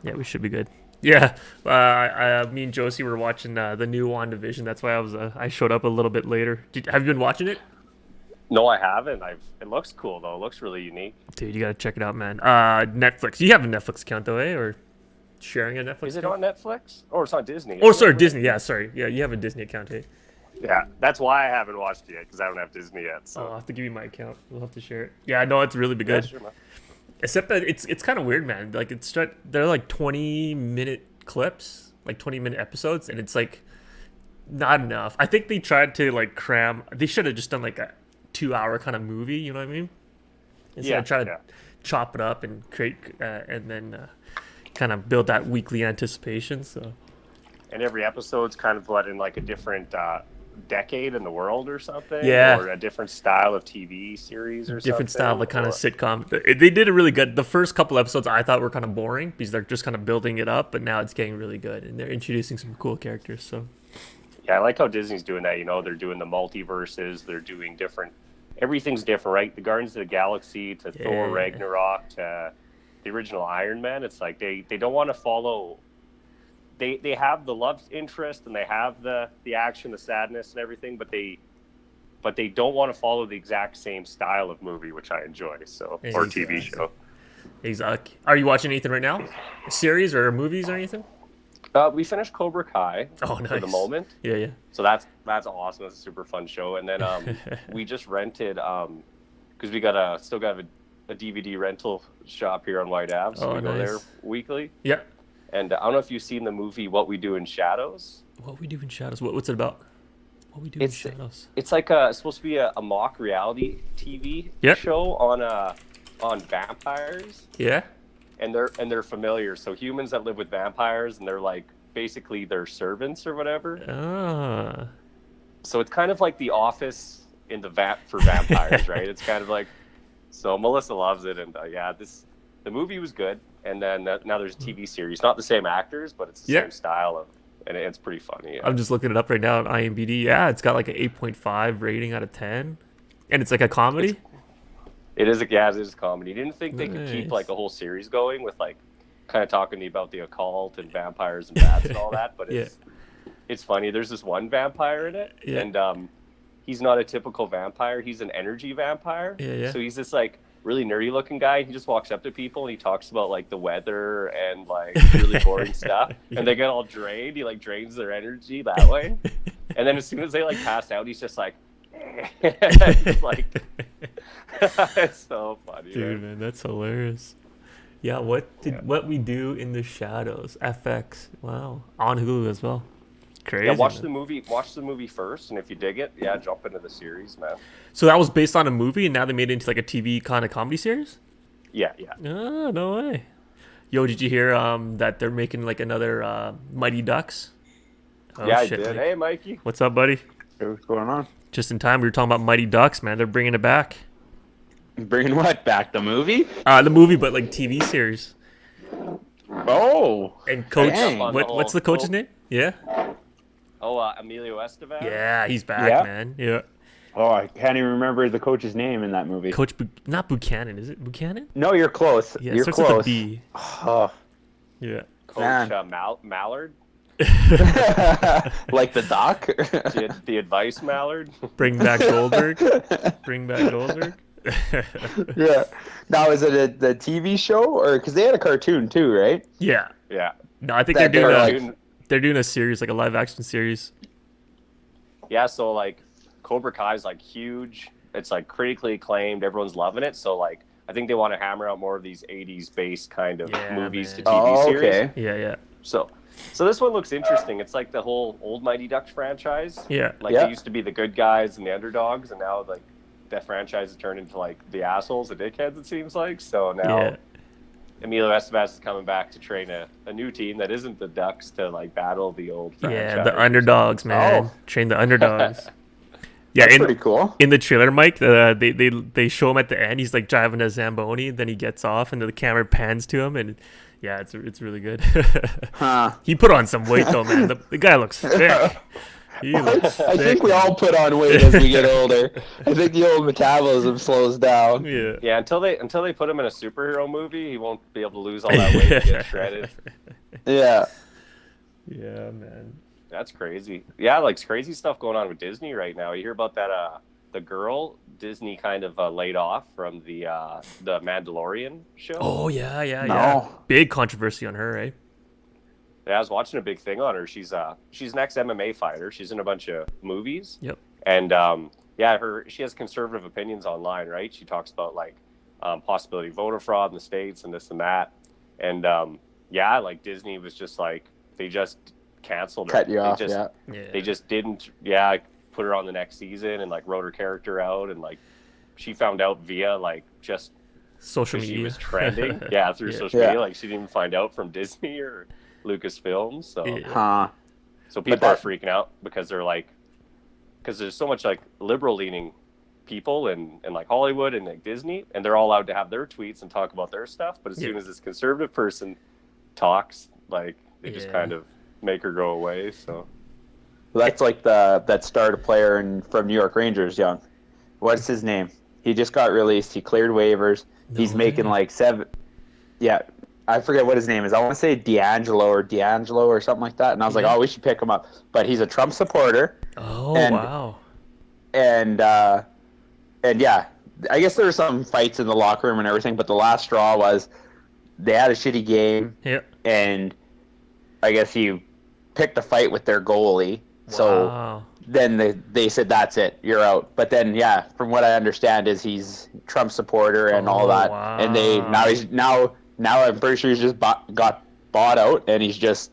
Yeah, we should be good. Yeah, me and Josie were watching the new WandaVision. That's why I showed up a little bit later. Have you been watching it? No, I haven't. It looks cool though. It looks really unique. Dude, you gotta check it out, man. Netflix. You have a Netflix account though, eh? Or sharing a Netflix Is it account? on Netflix? Or it's on Disney, Oh, isn't it? sorry, Disney. Yeah, sorry. Yeah, you have a Disney account, eh? Yeah, that's why I haven't watched it yet because I don't have Disney yet. Oh, I'll So have to give you my account. We'll have to share it. Yeah, no, it's really yeah, good. sure, man. Except that it's kind of weird, man. Like they're like 20-minute clips, like 20-minute episodes, and it's like not enough. I think they tried to like cram. They should have just done like a 2-hour kind of movie. You know what I mean? Instead Yeah, of trying to yeah. chop it up and create and then kind of build that weekly anticipation. So And every episode's kind of in like a different decade in the world or something, yeah, or a different style of TV series or different something. style, like kind of Or, sitcom. They did it really good. The first couple episodes I thought were kind of boring because they're just kind of building it up, but now it's getting really good and they're introducing some cool characters. So yeah, I like how Disney's doing that. They're doing the multiverses. They're doing different. Everything's different, right? The Guardians of the Galaxy to Thor yeah, Ragnarok to the original Iron Man. It's like they don't want to follow. They have the love interest and they have the action, the sadness, and everything, but they don't want to follow the exact same style of movie, which I enjoy. So or TV exactly. show. Exactly. Are you watching anything right now? A series or movies or anything? We finished Cobra Kai Oh, for the nice. moment, Yeah, yeah. so that's awesome. That's a super fun show. And then we just rented because we still got a DVD rental shop here on White Ave, so Oh, we go there nice. weekly. Yeah. And I don't know if you've seen the movie What We Do in Shadows. What we do in shadows? What's it about? What we do in It's shadows? it's like it's supposed to be a mock reality TV Yep. show on vampires, Yeah. and they're familiar. So humans that live with vampires, and they're like basically their servants or whatever. Ah. So it's kind of like The Office in for vampires, right? It's kind of like, so Melissa loves it, and the movie was good, and then now there's a TV series, not the same actors, but it's the Yeah. same style and it's pretty funny. Yeah. I'm just looking it up right now on IMDb. Yeah, it's got like an 8.5 rating out of 10, and it's like a comedy. It is a comedy. You didn't think they could keep Nice. like a whole series going with like kind of talking to you about the occult and vampires and bats and all that, but Yeah. it's funny. There's this one vampire in it, Yeah. and he's not a typical vampire. He's an energy vampire. Yeah, yeah. So he's this like really nerdy looking guy. He just walks up to people and he talks about like the weather and like really boring stuff. Yeah. And they get all drained. He like drains their energy that way. And then as soon as they like pass out, he's just like, he's like, it's so funny. Dude, Man. man, that's hilarious. Yeah, what we do in the shadows? FX. Wow, on Hulu as well. Crazy. Yeah, watch man. the movie. Watch the movie first, and if you dig it, yeah, jump into the series, man. So that was based on a movie, and now they made it into like a TV kind of comedy series. Yeah, yeah. Oh, no way. Yo, did you hear that they're making like another Mighty Ducks? Oh, Yeah, shit, I did. Mike. Hey, Mikey. What's up, buddy? Hey, what's going on? Just in time. We were talking about Mighty Ducks, man. They're bringing it back. Bringing what back? The movie? The movie, but like TV series. Oh, And coach, Dang. what's the coach's name? Yeah, Oh, Emilio Estevez. yeah, he's back, Yeah. man. Yeah, oh, I can't even remember the coach's name in that movie. Coach, not Buchanan, is it Buchanan? No, you're close. Yeah, it You're starts with a close. B. Oh, Yeah. Coach Man. Mallard. like the doc. The advice Mallard. Bring back Goldberg. Bring back Goldberg. Yeah. Now, is it the TV show, or because they had a cartoon too, right? Yeah. Yeah. No, I think That they're doing they're a like- Dude, they're doing a series, like a live action series. yeah. So like, Cobra Kai is like huge. It's like critically acclaimed. Everyone's loving it. So like, I think they want to hammer out more of these '80s based kind of Yeah, movies man. to TV Oh, series. okay. Yeah, yeah, So this one looks interesting. It's like the whole old Mighty Ducks franchise. yeah. Like Yeah. they used to be the good guys and the underdogs, and now like that franchise has turned into like the assholes, the dickheads. It seems like so now. Yeah. Emilio Estevez is coming back to train a new team that isn't the Ducks to like battle the old franchise. Yeah, the underdogs, man. Oh. Train the underdogs. Yeah, That's in, pretty cool. in the trailer, Mike, they show him at the end. He's like driving a Zamboni, then he gets off, and then the camera pans to him, and yeah, it's really good. Huh. He put on some weight though, man. The guy looks thick. He looks I thick, think we man. all put on weight as we get older. I think the old metabolism slows down. Yeah. Yeah, until they put him in a superhero movie, he won't be able to lose all that weight and get shredded. Yeah. Yeah, man. That's crazy. Yeah, like crazy stuff going on with Disney right now. You hear about that? The girl Disney kind of laid off from the Mandalorian show. Oh yeah, yeah, No. yeah. Big controversy on her, right? Yeah, I was watching a big thing on her. She's an ex-MMA fighter. She's in a bunch of movies. Yep. And she has conservative opinions online, right? She talks about like possibility of voter fraud in the States and this and that. And like Disney was just like they just canceled her. Cut you off, yeah. They just didn't put her on the next season and like wrote her character out, and like she found out via like just Social media. she was trending through social media. Like she didn't even find out from Disney or Lucasfilm. So so people are freaking out because they're like, because there's so much like liberal leaning people and like Hollywood and like Disney, and they're all allowed to have their tweets and talk about their stuff, but as soon as this conservative person talks, like they just kind of make her go away. So that's like that starter player from New York Rangers, Young. What's his name? He just got released. He cleared waivers. He's making like $7. Yeah, I forget what his name is. I want to say D'Angelo or something like that. And I was like, oh, we should pick him up. But he's a Trump supporter. Oh, wow. And yeah, I guess there were some fights in the locker room and everything. But the last straw was they had a shitty game. Yeah. And I guess he picked a fight with their goalie. So then they said, that's it, you're out. But then, from what I understand is he's a Trump supporter and all that. Wow. And now I'm pretty sure he's just got bought out and he's just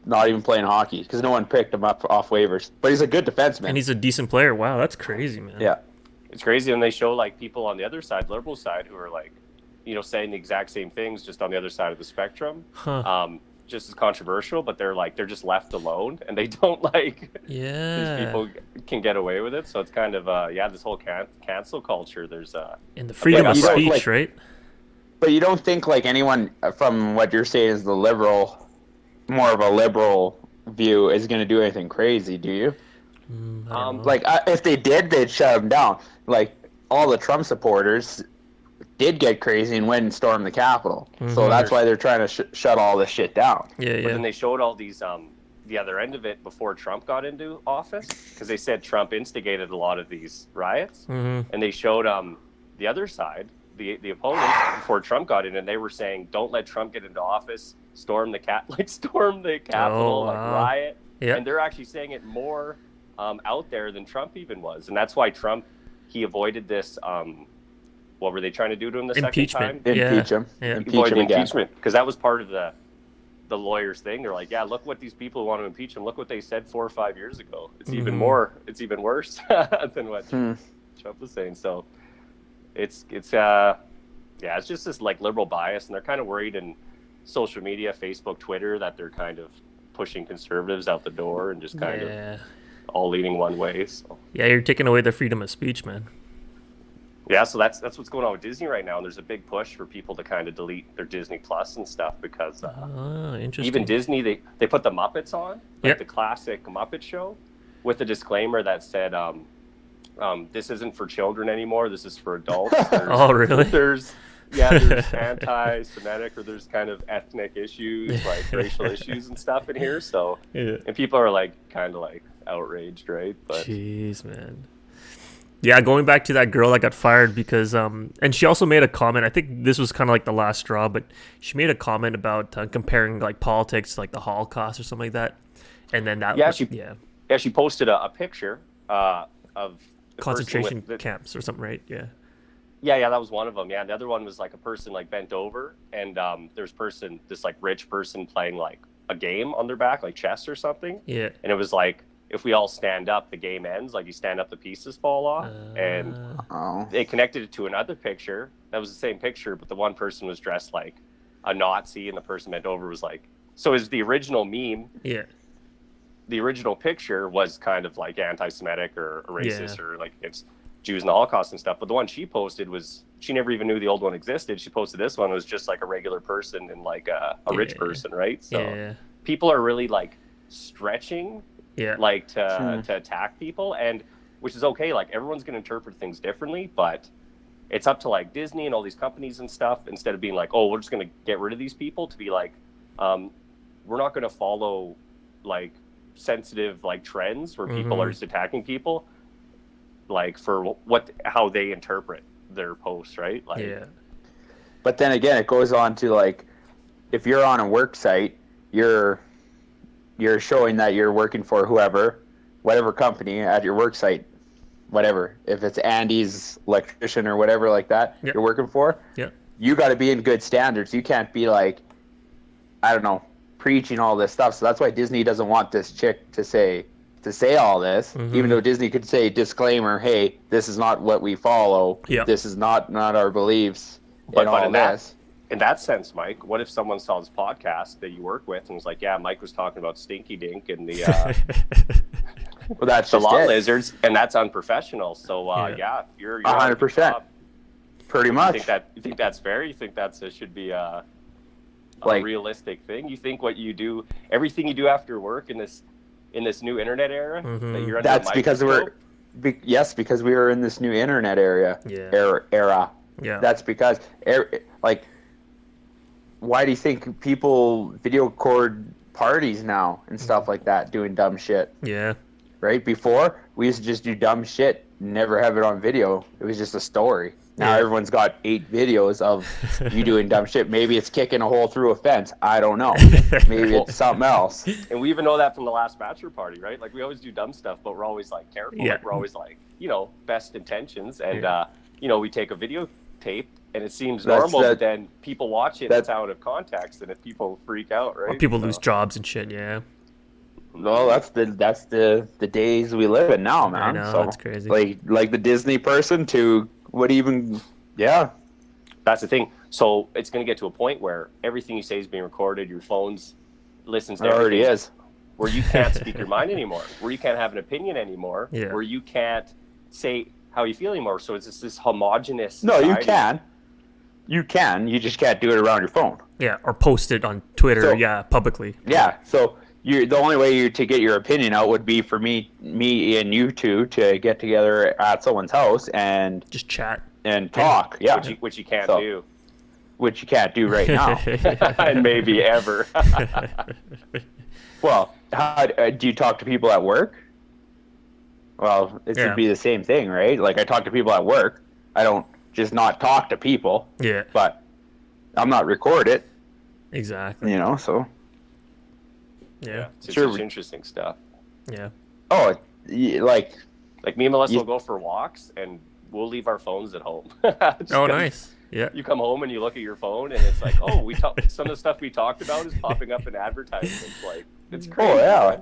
not even playing hockey because no one picked him up off waivers. But he's a good defenseman. And he's a decent player. Wow, that's crazy, man. Yeah. It's crazy when they show like people on the other side, liberal side, who are like, saying the exact same things just on the other side of the spectrum. Just as controversial, but they're just left alone and they don't like these people can get away with it. So it's kind of this whole cancel culture. There's and the freedom of speech, right? But you don't think like anyone from what you're saying is more of a liberal view is going to do anything crazy, do you? Like if they did, they'd shut them down. Like all the Trump supporters did get crazy and went and stormed the Capitol. So that's why they're trying to shut all this shit down. But then they showed all these the other end of it before Trump got into office, because they said Trump instigated a lot of these riots, and they showed the other side, the opponents, before Trump got in, and they were saying, don't let Trump get into office, storm the Capitol, riot. And they're actually saying it more out there than Trump even was, and that's why Trump, he avoided this what were they trying to do to him the second time? Impeach him. Avoid the impeachment, because that was part of the lawyers' thing. They're like, look what these people who want to impeach him, look what they said 4 or 5 years ago. It's even worse than what Trump was saying. So it's just this like liberal bias, and they're kind of worried in social media, Facebook, Twitter, that they're kind of pushing conservatives out the door and just kind of all leaning one way. So. Yeah, you're taking away their freedom of speech, man. Yeah, so that's what's going on with Disney right now, and there's a big push for people to kind of delete their Disney Plus and stuff, because even Disney, they put the Muppets on, like the classic Muppet show, with a disclaimer that said, this isn't for children anymore, this is for adults. Oh, really? There's anti-Semitic or there's kind of ethnic issues, like racial issues and stuff in here. So, and people are like kind of like outraged, right? But jeez, man. Yeah, going back to that girl that got fired because, and she also made a comment. I think this was kind of like the last straw, but she made a comment about comparing like politics to like the Holocaust or something like that. And then that, she posted a picture of concentration camps or something, right? Yeah, that was one of them. Yeah, the other one was like a person like bent over, and there's this like rich person playing like a game on their back, like chess or something. Yeah, and it was like, if we all stand up, the game ends. Like you stand up, the pieces fall off. And they connected it to another picture. That was the same picture, but the one person was dressed like a Nazi, and the person bent over was like, so is the original meme. Yeah. The original picture was kind of like anti-Semitic or racist or like against Jews and the Holocaust and stuff. But the one she posted was, she never even knew the old one existed. She posted this one, it was just like a regular person and like a rich person, right? So people are really like stretching Yeah. like to attack people, and which is okay. Like everyone's going to interpret things differently, but it's up to like Disney and all these companies and stuff. Instead of being like, oh, we're just going to get rid of these people, to be like, we're not going to follow like sensitive like trends where people are just attacking people, like for how they interpret their posts, right? Like, Yeah. But then again, it goes on to like, if you're on a work site, you're showing that you're working for whatever company at your work site, whatever. If it's Andy's electrician or whatever like that, Yep. you're working for. Yeah. You got to be in good standards. You can't be like, I don't know, preaching all this stuff. So that's why Disney doesn't want this chick to say all this, even though Disney could say disclaimer, hey, this is not what we follow. Yep. This is not our beliefs. but all in this. in that sense, Mike, what if someone saw this podcast that you work with and was like, yeah, Mike was talking about Stinky Dink and the Well, that's the just law it. lizards, and that's unprofessional. So yeah, you're 100%. Pretty much. You think that's fair? You think should be a Like- realistic thing? You think what you do, everything you do after work in this new internet era, that you're under That's a because microscope? because we were in this new internet era. Yeah. That's because like, why do you think people video record parties now and stuff like that, doing dumb shit? Yeah. Right? Before, we used to just do dumb shit, never have it on video. It was just a story. Now Yeah. everyone's got 8 videos of you doing dumb shit. Maybe it's kicking a hole through a fence. I don't know. Maybe it's something else. And we even know that from the last bachelor party, right? Like we always do dumb stuff, but we're always like careful. Yeah. Like we're always like, best intentions, and we take a videotape, and it seems normal, but then people watch it, and it's out of context, and if people freak out, right? Or people lose jobs and shit. Yeah. No, that's the days we live in now, man. I know, so, it's crazy. Like the Disney person to what even? Yeah, That's the thing. So it's going to get to a point where everything you say is being recorded. Your phones listens to it already everything, is. where you can't speak your mind anymore, where you can't have an opinion anymore, Yeah. where you can't say how you feel anymore. So it's just this homogenous No, you society. can. You can. You just can't do it around your phone. Yeah. Or post it on Twitter. So- Publicly. Yeah. So the only way to get your opinion out would be for me and you two to get together at someone's house and Just chat. talk. Yeah. Which you can't So- do, Which you can't do right now. and maybe ever. Well, how do you talk to people at work? Well, it Yeah. should be the same thing, right? Like I talk to people at work. I don't just not talk to people, Yeah. but I'm not record it, Exactly. so. Yeah. It's Sure. just interesting stuff. Yeah. Oh, like Like me and Melissa You- will go for walks, and we'll leave our phones at home. Just Oh, 'cause nice. Yeah. You come home and you look at your phone, and it's like, oh, some of the stuff we talked about is popping up in advertisements. Like, it's crazy. oh yeah,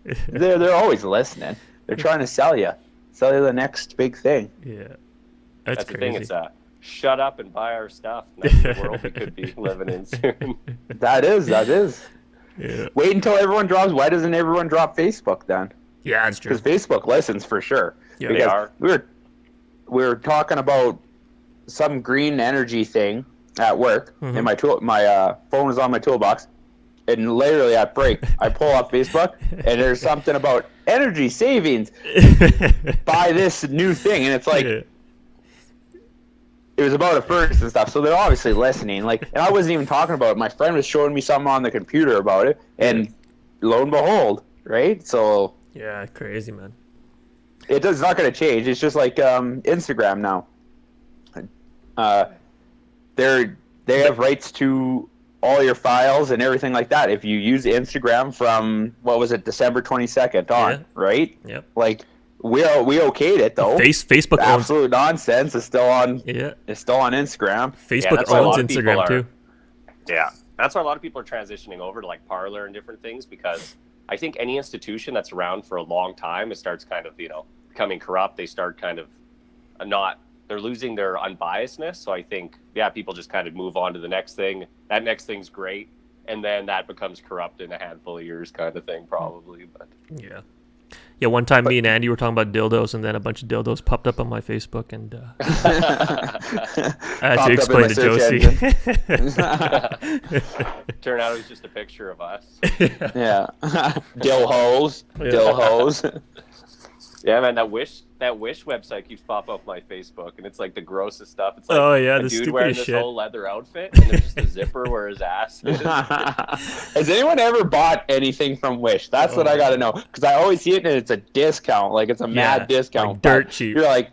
man. they're always listening. They're trying to sell you the next big thing. Yeah. That's That's the crazy. thing. It's shut up and buy our stuff. That's the world we could be living in soon. That is. Yeah. Wait until everyone drops. Why doesn't everyone drop Facebook then? Yeah, that's true. Because Facebook listens for sure. Yeah, they because are. we were talking about some green energy thing at work, and my phone was on my toolbox, and literally at break, I pull up Facebook, and there's something about energy savings. Buy this new thing, and it's like Yeah. it was about a furnace and stuff. So they're obviously listening. Like, and I wasn't even talking about it. My friend was showing me something on the computer about it, and lo and behold, right? So Yeah, crazy, man. it's not going to change. It's just like Instagram now. They have rights to all your files and everything like that. If you use Instagram from what was it, December 22nd on, Yeah. right? Yep. Like we okayed it though. Facebook owns. Absolute nonsense. It's still on. Yeah. It's still on Instagram. Facebook that's why a owns lot of people Instagram are- too. Yeah, that's why a lot of people are transitioning over to like Parler and different things, because I think any institution that's around for a long time, it starts kind of becoming corrupt. They start kind of they're losing their unbiasedness. So I think people just kind of move on to the next thing. That next thing's great, and then that becomes corrupt in a handful of years, kind of thing, probably. But Yeah. Yeah, one time me and Andy were talking about dildos, and then a bunch of dildos popped up on my Facebook, and I had to explain to Josie. Turned out it was just a picture of us. Yeah. Dill hoes. Dill hoes. Yeah, man, that Wish website keeps popping up my Facebook, and it's like the grossest stuff. It's like the dude stupidest wearing this shit. whole leather outfit, and there's just a zipper where his ass is. Has anyone ever bought anything from Wish? That's what I gotta know, because I always see it and it's a discount, like it's a mad discount, like dirt cheap. You're like,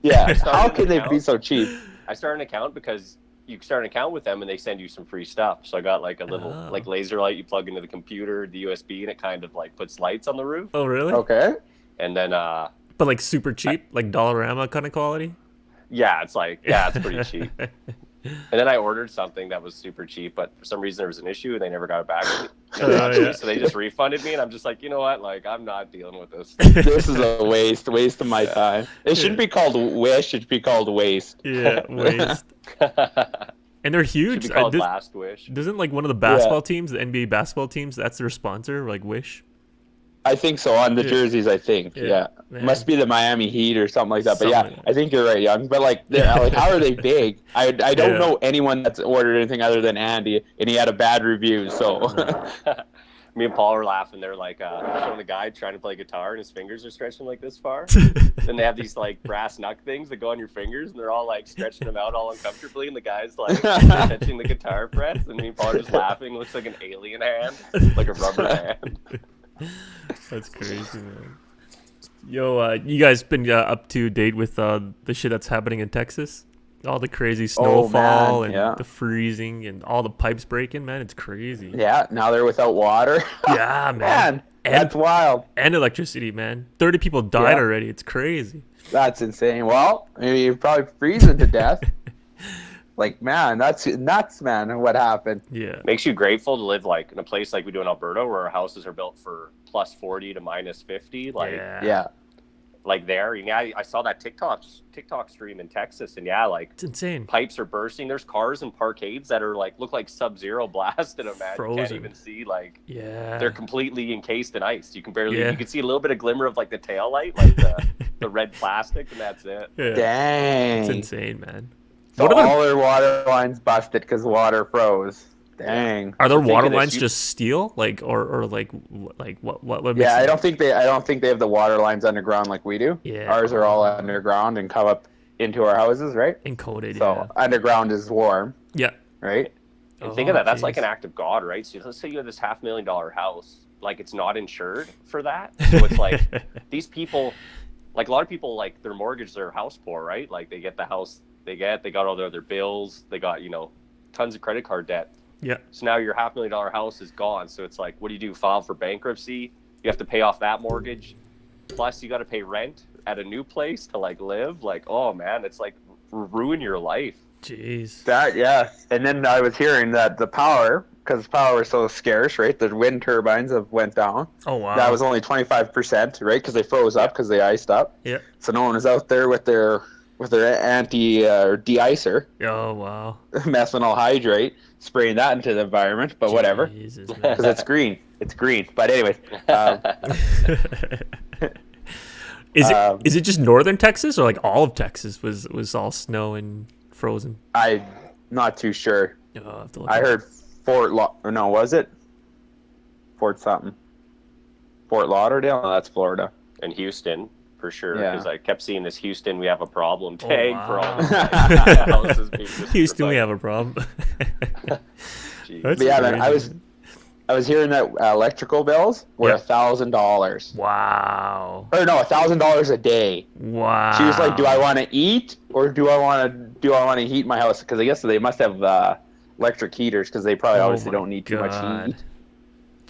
yeah, how can they be so cheap? I started an account because you start an account with them and they send you some free stuff. So I got like a little like laser light you plug into the computer, the USB, and it kind of like puts lights on the roof. Oh, really? Okay. And then but like super cheap, like Dollarama kind of quality. Yeah, it's pretty cheap. And then I ordered something that was super cheap, but for some reason there was an issue and they never got it back to me. So they just refunded me, and I'm just like, you know what? Like, I'm not dealing with this. This is a waste of my time. It shouldn't be called Wish. It should be called Waste. Yeah, waste. And they're huge. Should be called Last Wish. Doesn't like one of the basketball teams, the NBA basketball teams, that's their sponsor, like Wish? I think so, on the jerseys, I think. Yeah. Must be the Miami Heat or something like that. But yeah, I think you're right, Young. But like, how are they big? I don't know anyone that's ordered anything other than Andy, and he had a bad review. So me and Paul were laughing. They're like showing the guy trying to play guitar, and his fingers are stretching like this far. Then they have these like brass knuck things that go on your fingers, and they're all like stretching them out all uncomfortably. And the guy's like touching the guitar frets, and me and Paul are just laughing. It looks like an alien hand, like a rubber hand. That's crazy, man. Yo, you guys been up to date with the shit that's happening in Texas? All the crazy snowfall and the freezing and all the pipes breaking, man. It's crazy. Yeah, now they're without water. Yeah, man. That's wild. And electricity, man. 30 people died already. It's crazy. That's insane. Well, maybe you're probably freezing to death. Like, man, that's nuts, man, what happened. Yeah. Makes you grateful to live, like, in a place like we do in Alberta where our houses are built for plus 40 to minus 50. Like, yeah. Like there. Yeah, I saw that TikTok stream in Texas, and yeah, like, it's insane. Pipes are bursting. There's cars and parkades that are, like, look like Sub-Zero blasted them, man. Frozen. You can't even see, like, they're completely encased in ice. You can barely, you can see a little bit of glimmer of, like, the tail light, like the red plastic, and that's it. Yeah. Dang. It's insane, man. So all their water lines busted because water froze. Dang. Are their water lines just steel, like, or like what? Yeah, I don't think they have the water lines underground like we do. Yeah. Ours are all underground and come up into our houses, right? Encoded. So underground is warm. Yeah. Right. And think of that. That's like an act of God, right? So let's say you have this $500,000 house, like it's not insured for that. So it's like these people, like a lot of people, like their mortgage, their house poor, right? Like they get the house. They got all their other bills. They got, tons of credit card debt. Yeah. So now your $500,000 house is gone. So it's like, what do? File for bankruptcy. You have to pay off that mortgage. Plus you got to pay rent at a new place to like live. Like, oh man, it's like ruin your life. Jeez. And then I was hearing that the power, because power is so scarce, right? The wind turbines have went down. Oh wow. That was only 25%, right? Because they froze up because they iced up. Yeah. So no one was out there with their de-icer. Oh wow. Methanol hydrate, spraying that into the environment, but whatever. Because it's green. It's green. But anyways. Is it just northern Texas, or like all of Texas was all snow and frozen? I'm not too sure. I heard was it Fort something? Fort Lauderdale? No, that's Florida. And Houston. For sure, because I kept seeing this Houston, we have a problem tag for all the houses being Houston, we have a problem. But yeah, man, I was hearing that electrical bills were $1,000. Wow. Or no, $1,000 a day. Wow. She was like, "Do I want to eat or do I want to heat my house?" Because I guess they must have electric heaters because they probably obviously don't need too much heat.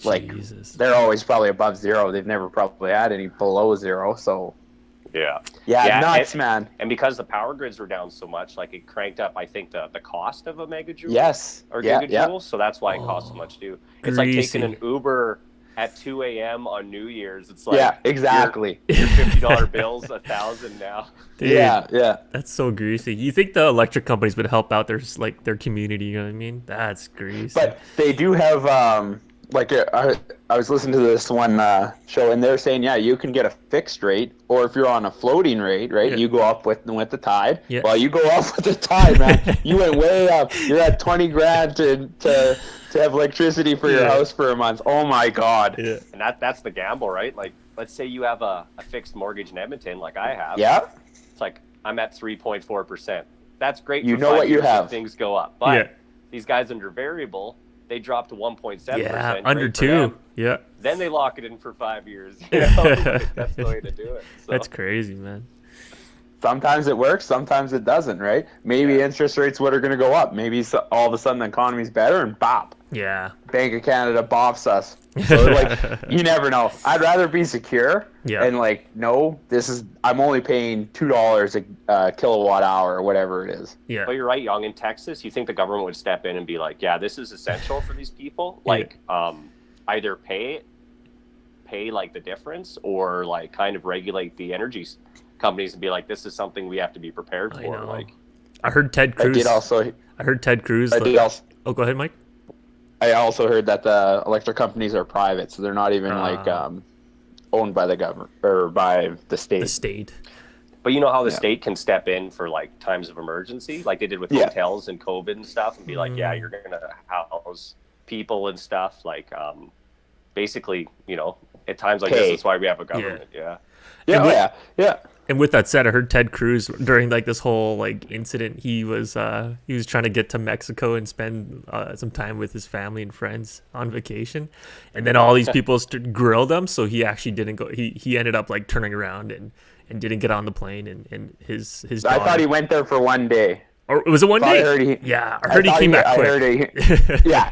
Like, they're always probably above zero. They've never probably had any below zero. So yeah, nuts, man. And because the power grids were down so much, like it cranked up, I think the cost of a megajoule. Yes. Or gigajoule. So that's why it costs so much too. It's like taking an Uber at 2 a.m. on New Year's. It's like exactly. Your $50 bill's $1,000 now. Dude, yeah. That's so greasy. You think the electric companies would help out their community? You know what I mean? That's greasy. But they do have like I was listening to this one show, and they're saying, yeah, you can get a fixed rate, or if you're on a floating rate, right, Yeah. you go up with the tide. Yeah. Well, you go up with the tide, man. You went way up. You're at 20 grand to have electricity for your Yeah. house for a month. Oh my God. Yeah. And that's the gamble, right? Like, let's say you have a fixed mortgage in Edmonton, like I have. Yeah. It's like I'm at 3.4%. That's great. You for know 5 what you years if have. things go up, but Yeah. these guys under variable, they drop to 1.7%. Yeah. Under Great for 2. them. Yeah. Then they lock it in for 5 years. You know? That's the way to do it. So. That's crazy, man. Sometimes it works, sometimes it doesn't, right? Maybe Yeah. interest rates are going to go up. Maybe all of a sudden the economy's better, and bop, Yeah. Bank of Canada bops us. So like, you never know. I'd rather be secure Yeah. and like, no, I'm only paying $2 a kilowatt hour or whatever it is. Yeah. But you're right, Young. In Texas, you think the government would step in and be like, yeah, this is essential for these people. Like, either pay like the difference, or like kind of regulate the energy companies and be like, this is something we have to be prepared I for. know. Like, I heard Ted Cruz. I heard Ted Cruz. Oh, go ahead, Mike. I also heard that the electric companies are private, so they're not even owned by the government or by the state. The state. but you know how the state can step in for like times of emergency, like they did with hotels and COVID and stuff, and be like, yeah, you're gonna house people and stuff. Like, basically, you know, at times like this, that's why we have a government. Yeah. And with that said, I heard Ted Cruz during like this whole like incident, he was trying to get to Mexico and spend some time with his family and friends on vacation, and then all these people grilled him, so he actually didn't go. He ended up like turning around and didn't get on the plane, and his daughter, I thought he went there for one day. Or was it one day? I heard he came back quick.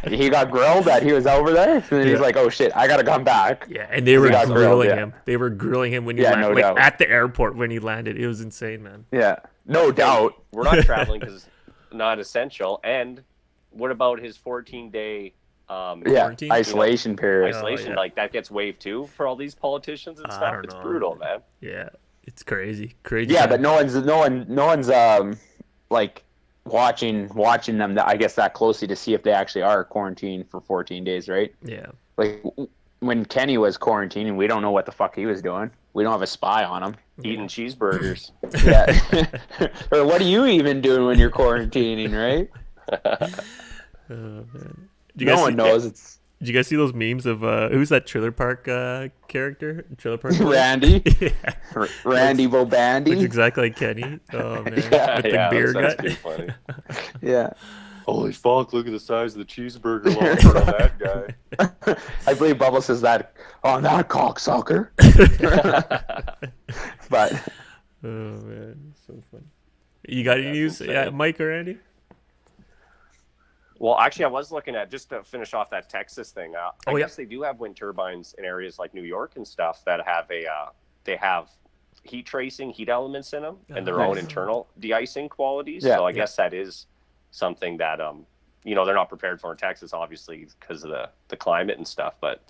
He got grilled that he was over there. So then he's like, "Oh shit, I gotta come back." Yeah, and they were grilling him. They were grilling him when he landed, no doubt. at the airport when he landed. It was insane, man. Yeah, no doubt. We're not traveling because it's not essential. And what about his 14-day quarantine? Isolation period? Isolation, like that gets waived too for all these politicians and stuff. It's brutal, man. Yeah, it's crazy. Yeah, but no one's like watching them I guess that closely to see if they actually are quarantined for 14 days, right? Yeah. Like when Kenny was quarantining, we don't know what the fuck he was doing. We don't have a spy on him. Eating cheeseburgers. Yeah. Or what are you even doing when you're quarantining, right? Oh, man. No one knows. Did you guys see those memes of who's that Trailer Park character? Trailer Park Randy. Randy Bobandy. Looks exactly like Kenny. Oh man, with the beer gut. Too funny. Yeah. Holy fuck! Look at the size of the cheeseburger longer on that guy. I believe Bubba says that on that cocksucker. But oh man, so funny. You got any news, Mike or Andy? Well, actually, I was looking at, just to finish off that Texas thing. I guess they do have wind turbines in areas like New York and stuff that have they have heat tracing, heat elements in them, and their own internal de-icing qualities. Yeah. So I guess that is something that they're not prepared for in Texas, obviously, because of the climate and stuff. But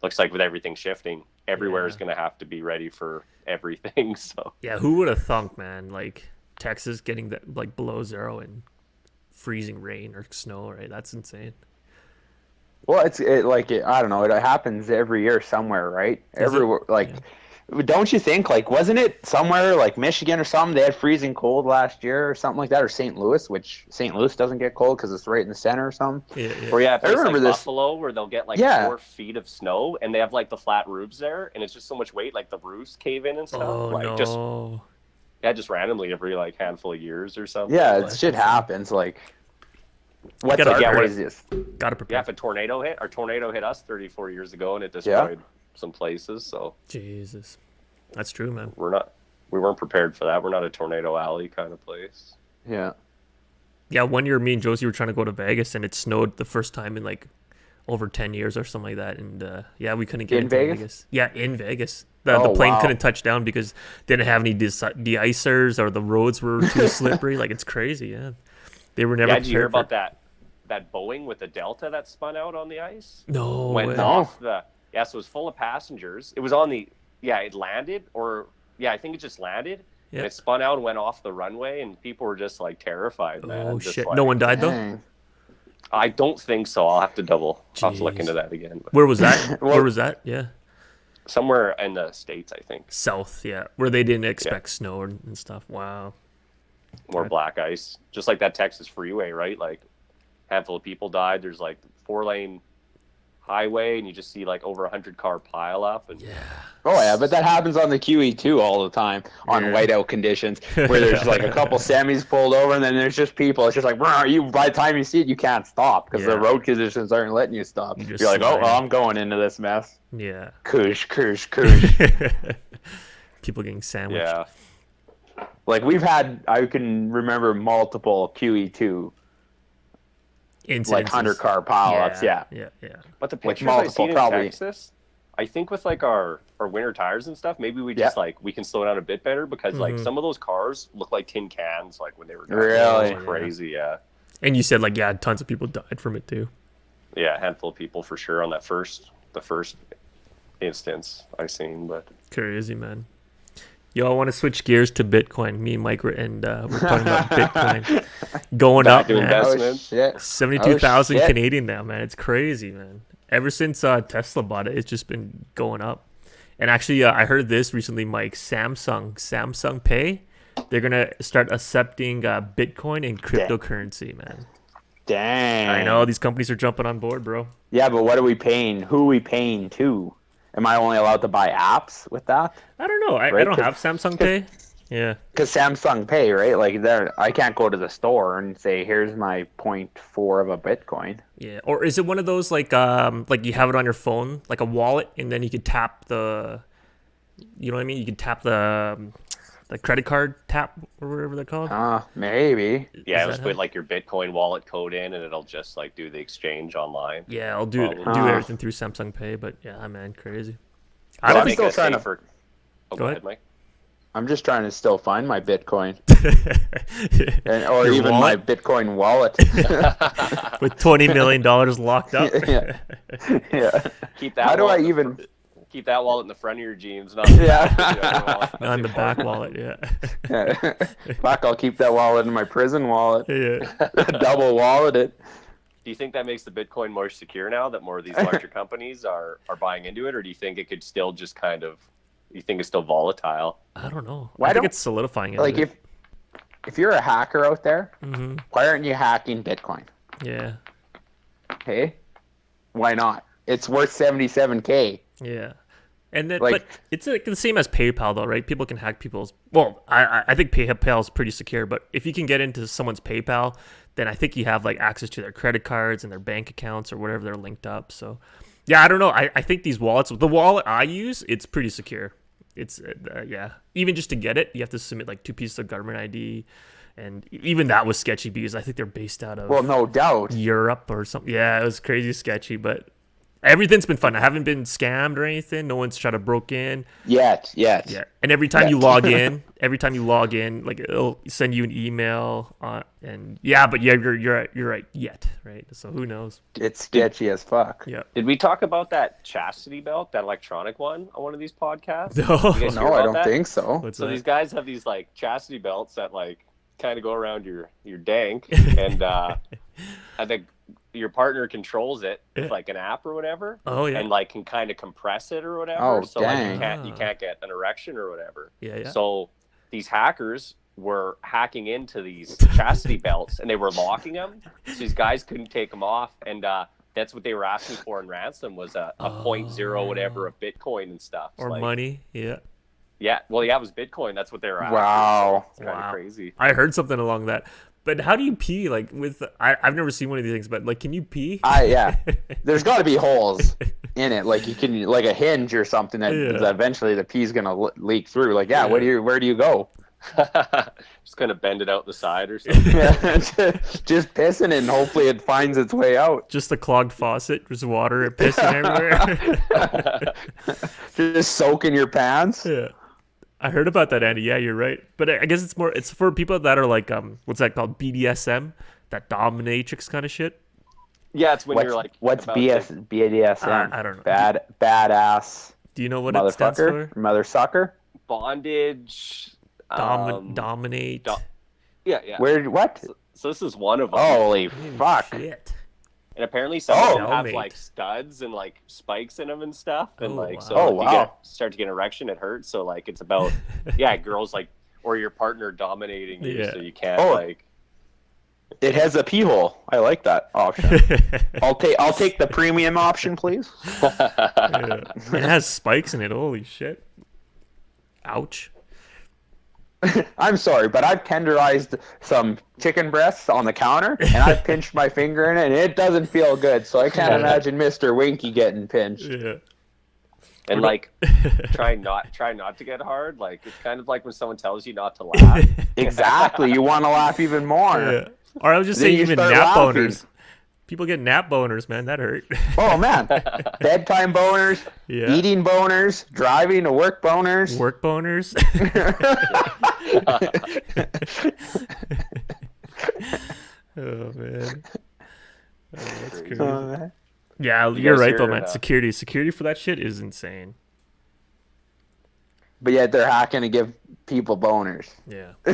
looks like with everything shifting, everywhere is going to have to be ready for everything. So yeah, who would have thunk, man? Like Texas getting that like below zero and freezing rain or snow, right? That's insane. Well, I don't know. It happens every year somewhere, right? Everywhere, don't you think? Like, wasn't it somewhere like Michigan or something? They had freezing cold last year or something like that, or St. Louis, which St. Louis doesn't get cold because it's right in the center or something. Or I remember this. Buffalo, where they'll get like 4 feet of snow, and they have like the flat roofs there, and it's just so much weight, like the roofs cave in and stuff. Oh no. Just randomly every like handful of years or something. Yeah, shit happens. Like, what's the craziest? Gotta prepare. Yeah, if a tornado hit us 34 years ago, and it destroyed some places. So Jesus, that's true, man. We weren't prepared for that. We're not a tornado alley kind of place. Yeah. Yeah, one year me and Josie were trying to go to Vegas, and it snowed the first time in like over 10 years or something like that, and we couldn't get into Vegas. Yeah, in Vegas. The plane couldn't touch down because they didn't have any de-icers, or the roads were too slippery. Like, it's crazy, yeah. They were never. Yeah, did you hear about that Boeing with the Delta that spun out on the ice? No. Went off the. Yeah, so it was full of passengers. It was on the. Yeah, it landed, I think it just landed. Yeah. And it spun out and went off the runway, and people were just like terrified, man. Oh shit! No one died though. I don't think so. I'll have to I'll have to look Jeez. into that again. But Where was that? Well- Where was that? Yeah. somewhere in the States, I think. South, yeah. Where they didn't expect snow and stuff. Wow. More black ice. Just like that Texas freeway, right? Like handful of people died. There's like 4-lane highway and you just see like over 100-car pile up and Oh yeah, but that happens on the QE2 all the time on whiteout conditions, where there's like a couple semis pulled over and then there's just people. It's just like, you. By the time you see it, you can't stop because the road conditions aren't letting you stop. You just You're like, oh, slide. well, I'm going into this mess. Yeah. Kush. People getting sandwiched. yeah. Like I can remember multiple QE2 like Incidences. 100-car pileups. Yeah. Yeah. But the Like pictures I multiple, seen in probably. Texas, I think with like our winter tires and stuff, maybe we just like we can slow down a bit better because like some of those cars look like tin cans like when they were driving. Really? It was crazy, yeah. And you said like tons of people died from it too. Yeah, a handful of people for sure on the first instance I seen, but Crazy, man. Yo, I want to switch gears to Bitcoin. Me and Mike we're talking about Bitcoin going Back up, to man. investment. Oh shit. 72,000 shit. Canadian now, man. It's crazy, man. Ever since Tesla bought it, it's just been going up. And actually, I heard this recently, Mike. Samsung Pay, they're gonna start accepting Bitcoin and cryptocurrency, man. Dang. I know these companies are jumping on board, bro. Yeah, but what are we paying? Who are we paying to? Am I only allowed to buy apps with that? I don't know. I Right, don't 'cause- have Samsung Pay. Yeah. Because Samsung Pay, right? Like, I can't go to the store and say, "Here's my 0.4 of a Bitcoin." Yeah. Or is it one of those like you have it on your phone, like a wallet, and then you could tap you know what I mean? You could tap the credit card tap or whatever they're called. Maybe. Yeah, Is just that put how- like your Bitcoin wallet code in and it'll just like do the exchange online. Yeah, I'll do Probably. everything through Samsung Pay, but yeah, man, crazy. I Well, don't I'm think still it trying to. safer. Oh, Go go ahead. ahead, Mike. I'm just trying to still find my Bitcoin, or Your even wallet? my Bitcoin wallet. with $20 million locked up. yeah. Yeah. Keep that. How do I wallet in the even? keep that wallet in the front of your jeans, not the Yeah. back of the other wallet. On the That's back important. wallet, yeah. Fuck! I'll keep that wallet in my prison wallet. Yeah. Double walleted. Do you think that makes the Bitcoin more secure now that more of these larger companies are buying into it, or do you think it could still just kind of? You think it's still volatile? I don't know. Why I think don't- it's solidifying it. Like if you're a hacker out there, Mm-hmm. why aren't you hacking Bitcoin? Yeah. Hey, why not? It's worth 77K. Yeah. And then, Like- but it's like the same as PayPal, though, right? People can hack people's. Well, I think PayPal is pretty secure, but if you can get into someone's PayPal, then I think you have like access to their credit cards and their bank accounts or whatever they're linked up. So, yeah, I don't know. I think these wallets, the wallet I use, it's pretty secure. It's yeah. Even just to get it, you have to submit like 2 pieces of government ID, and even that was sketchy because I think they're based out of Well, no doubt. Europe or something. Yeah, it was crazy sketchy, but everything's been fun. I haven't been scammed or anything. No one's tried to broke in. Yet. Yeah, and every time you Yeah. log in, like it'll send you an email. And yeah, but yeah, you're right. Yet, right? So who knows? It's sketchy as fuck. Yeah. Did we talk about that chastity belt, that electronic one, on one of these podcasts? No. You guys hear No, I about don't that? think so. What's So that? these guys have these like chastity belts that like kind of go around your dank, and I think your partner controls it with like an app or whatever, Oh yeah. and like can kind of compress it or whatever. Oh, so like dang. you can't get an erection or whatever. Yeah. So these hackers were hacking into these chastity belts and they were locking them, so these guys couldn't take them off, and that's what they were asking for in ransom was a point zero whatever of Bitcoin and stuff. Or Like, money. Yeah. Yeah, well, yeah, it was Bitcoin. That's what they were asking. Wow. It's kind of Wow. crazy. I heard something along that. But how do you pee? Like I've never seen one of these things, but like, can you pee? Yeah. There's got to be holes in it, like you can, like a hinge or something that Yeah. eventually the pee's gonna leak through. Like, yeah, Yeah. where do you go? Just kind of bend it out the side or something. Just pissing it and hopefully it finds its way out. Just a clogged faucet, just water pissing everywhere. Just soaking your pants. Yeah. I heard about that, Andy. Yeah, you're right. But I guess it's for people that are like what's that called? BDSM, that dominatrix kind of shit. Yeah, it's when you're like, What's about BDSM? I don't know. Badass Do you know what it stands motherfucker, for? mother sucker. bondage. Dominate. yeah. Where? What? So this is one of them. Holy fuck! Shit. And apparently some of them have Cellmate. like studs and like spikes in them and stuff. And Oh, like, wow. so Oh, if you wow. start to get an erection, it hurts. So like, it's about, yeah, girls like, or your partner dominating you. Yeah. So you can't Oh. like, It has a pee hole. I like that option. I'll take the premium option, please. Yeah. It has spikes in it. Holy shit. Ouch. I'm sorry, but I've tenderized some chicken breasts on the counter, and I've pinched my finger in it, and it doesn't feel good. So I can't imagine Mr. Winky getting pinched. Yeah. and like, try not to get hard. Like, it's kind of like when someone tells you not to laugh. Exactly. You want to laugh even more. Yeah. Or I was just Then saying you even start nap laughing. boners. People get nap boners, man. That hurt. Oh man, bedtime boners, Yeah. eating boners, driving to work boners. Work boners. Oh man. Oh, that's crazy. Yeah, you're guys right though, hear, man. Security for that shit is insane. But yet they're hacking to give people boners. Yeah. I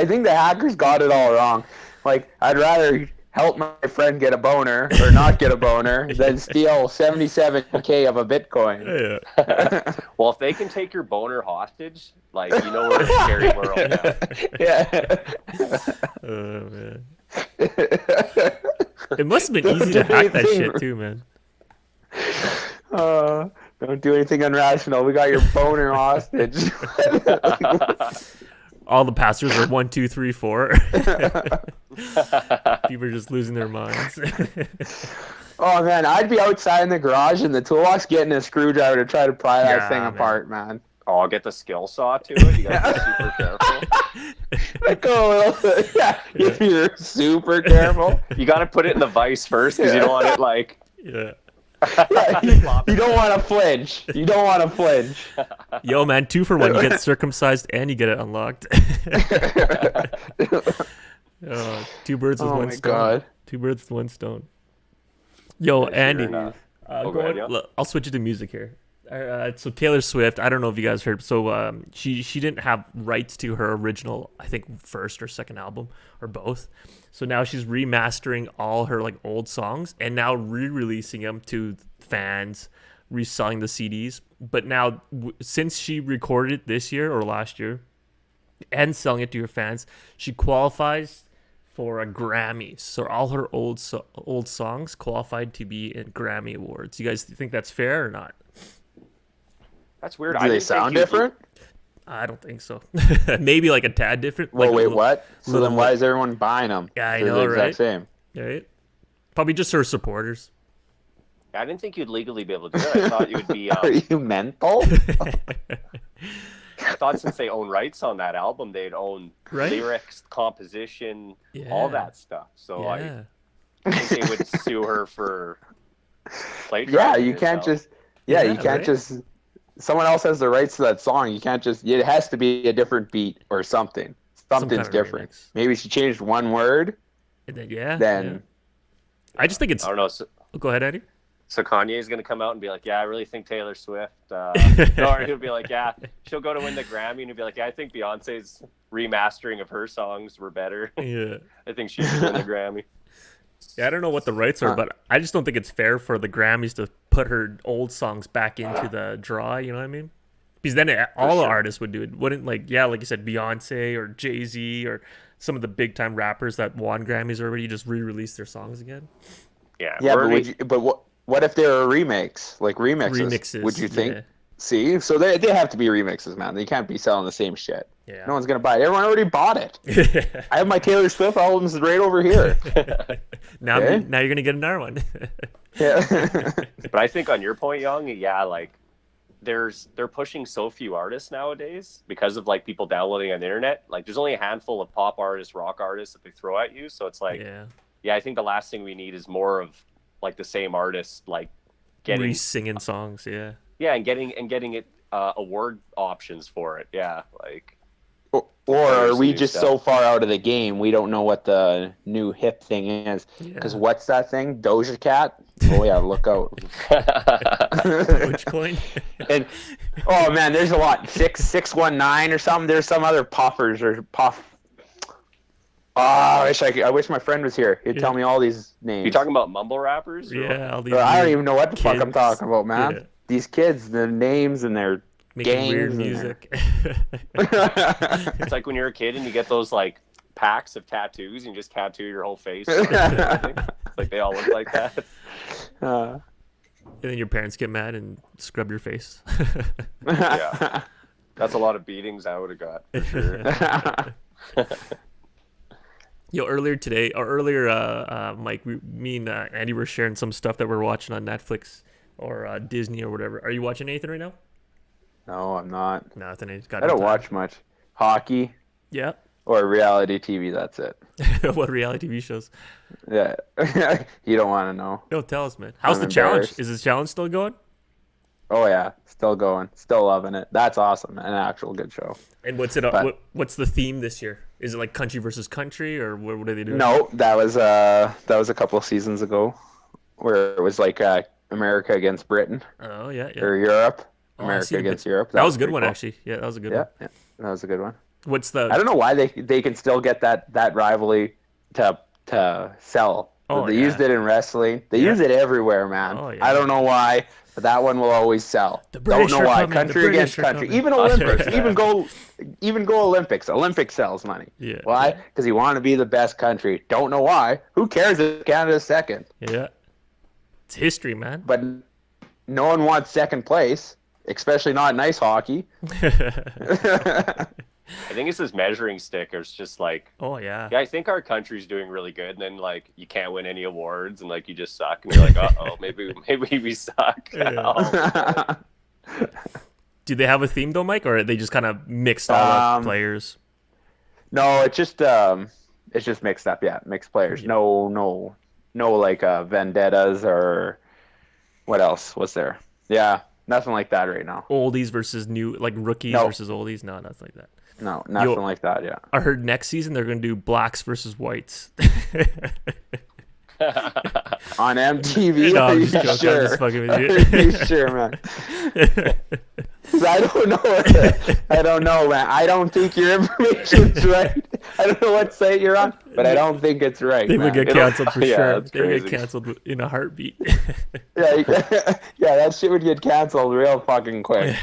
think the hackers got it all wrong. Like, I'd rather help my friend get a boner or not get a boner than steal 77K of a Bitcoin. Yeah. Well, if they can take your boner hostage, like, you know, we're in a scary world now. Yeah. Oh man. It must have been easy to hack that shit too, man. Don't do anything irrational. We got your boner hostage. All the passwords are 1, 2, 3, 4. People are just losing their minds. Oh man, I'd be outside in the garage in the toolbox getting a screwdriver to try to pry that Yeah, thing man. apart, man. Oh, I'll get the skill saw to it. You gotta be super careful. Like, oh, yeah, if you're super careful. You gotta put it in the vise first because you don't want it like. Yeah. Yeah, you don't want to flinch. You don't want to flinch. Yo, man, 2 for 1. You get circumcised and you get it unlocked. 2 birds with Oh one my stone. God. 2 birds with one stone. Yo, Andy. enough. Go go ahead, on. yeah. I'll switch it to music here. So Taylor Swift, I don't know if you guys heard. So she didn't have rights to her original, I think, first or second album or both. So now she's remastering all her like old songs and now re-releasing them to fans, reselling the CDs. But now, since she recorded it this year or last year and selling it to her fans, she qualifies for a Grammy. So all her old songs qualified to be in Grammy Awards. You guys think that's fair or not? That's weird. Do I they didn't think sound you'd- different? I don't think so. Maybe like a tad different. Well, like wait, a little, what? So little then why bit. is everyone buying them? Yeah, I They're know, the exact right? same. Right? Probably just her supporters. I didn't think you'd legally be able to do that. I thought you would be. Are you mental? I thought since they own rights on that album, they'd own Right? lyrics, composition, Yeah. all that stuff. So Yeah. I think they would sue her for plagiarizing. Yeah, you can't herself. just. Yeah, you Yeah, can't right? just. Someone else has the rights to that song. You can't just. It has to be a different beat or something. Something's kind of different. remix. Maybe she changed one word. And then, yeah. Then I just think it's. I don't know. So, Go ahead, Eddie. so Kanye's gonna come out and be like, "Yeah, I really think Taylor Swift." Or he'll be like, "Yeah, she'll go to win the Grammy," and he'll be like, "Yeah, I think Beyonce's remastering of her songs were better. Yeah. I think she should win the Grammy." Yeah, I don't know what the rights are, but I just don't think it's fair for the Grammys to put her old songs back into the draw. You know what I mean? Because then all the sure. artists would do it. Wouldn't like you said, Beyonce or Jay-Z or some of the big time rappers that won Grammys already just re-release their songs again. Yeah, yeah, we're but what if there are remakes, like remixes? Remixes, Would you think? yeah. See, so they have to be remixes, man. They can't be selling the same shit. Yeah. No one's gonna buy it. Everyone already bought it. I have my Taylor Swift albums right over here. now, Okay. now you're gonna get another one. Yeah. But I think on your point, Young, yeah, like they're pushing so few artists nowadays because of like people downloading on the internet. Like there's only a handful of pop artists, rock artists that they throw at you. So it's like, yeah, I think the last thing we need is more of like the same artist, like getting re-singing songs. Yeah. yeah, and getting it award options for it. Yeah, like Or are we new just stuff. so far out of the game we don't know what the new hip thing is? Because Yeah. what's that thing? Doja Cat? Oh yeah, look out. Dogecoin. And oh man, there's a lot. 619 or something. There's some other puffers or puff. I wish my friend was here. He'd tell me all these names. You talking about mumble rappers? Yeah, all these I don't weird even know what the fuck I'm kids. talking about, man. Yeah. These kids, their names and their Making gangs weird and music. It's like when you're a kid and you get those like packs of tattoos and you just tattoo your whole face. Like they all look like that. Uh, And then your parents get mad and scrub your face. Yeah. That's a lot of beatings I would have got for sure. Yo, earlier, Mike, me and Andy were sharing some stuff that we're watching on Netflix or Disney or whatever. Are you watching anything right now? no, I'm not. Nothing. I don't watch much hockey Yeah. or reality TV. That's it. What reality TV shows? Yeah, you don't want to know. Yo, tell us, man. How's I'm the challenge? embarrassed. Is the challenge still going? Oh yeah, still going, still loving it. That's awesome. An actual good show. And what's it? But- What's the theme this year? Is it like country versus country, or what are they doing? No, that was a couple of seasons ago, where it was like America against Britain Oh yeah, yeah. or Europe. Oh, I America see the against bit. Europe. That was a good pretty one, cool. actually. Yeah, that was a good Yeah, one. yeah, that was a good one. What's the? I don't know why they can still get that rivalry to sell. Oh, They yeah. used it in wrestling. They Yeah. use it everywhere, man. Oh, yeah. I don't know why, but that one will always sell. The Don't British know are why. coming. The Country British against are country. coming. Even Olympics. even go Olympics. Olympics sells money. Yeah. Why? Because you want to be the best country. Don't know why. Who cares if Canada's second? Yeah. It's history, man. But no one wants second place, especially not in ice hockey. I think it's this measuring stick. It's just like, Oh yeah. yeah, I think our country's doing really good, and then like you can't win any awards, and like you just suck, and you're like, maybe we suck. Yeah. Do they have a theme though, Mike, or they just kind of mixed all the players? No, it's just mixed up. Yeah, mixed players. Yeah. No, like vendettas or what else was there? Yeah, nothing like that right now. Oldies versus new, like rookies No. versus oldies? No, nothing like that. No, nothing like that. Yeah. I heard next season they're going to do blacks versus whites. On MTV. No, Are I'm you just joking. sure? I'm just fucking with Are you. you sure, man? I don't know. I don't know, man. I don't think your information's right. I don't know what site you're on, but I don't think it's right. They would man. get canceled for Yeah, sure. that's They would get crazy. canceled in a heartbeat. Yeah, that shit would get canceled real fucking quick.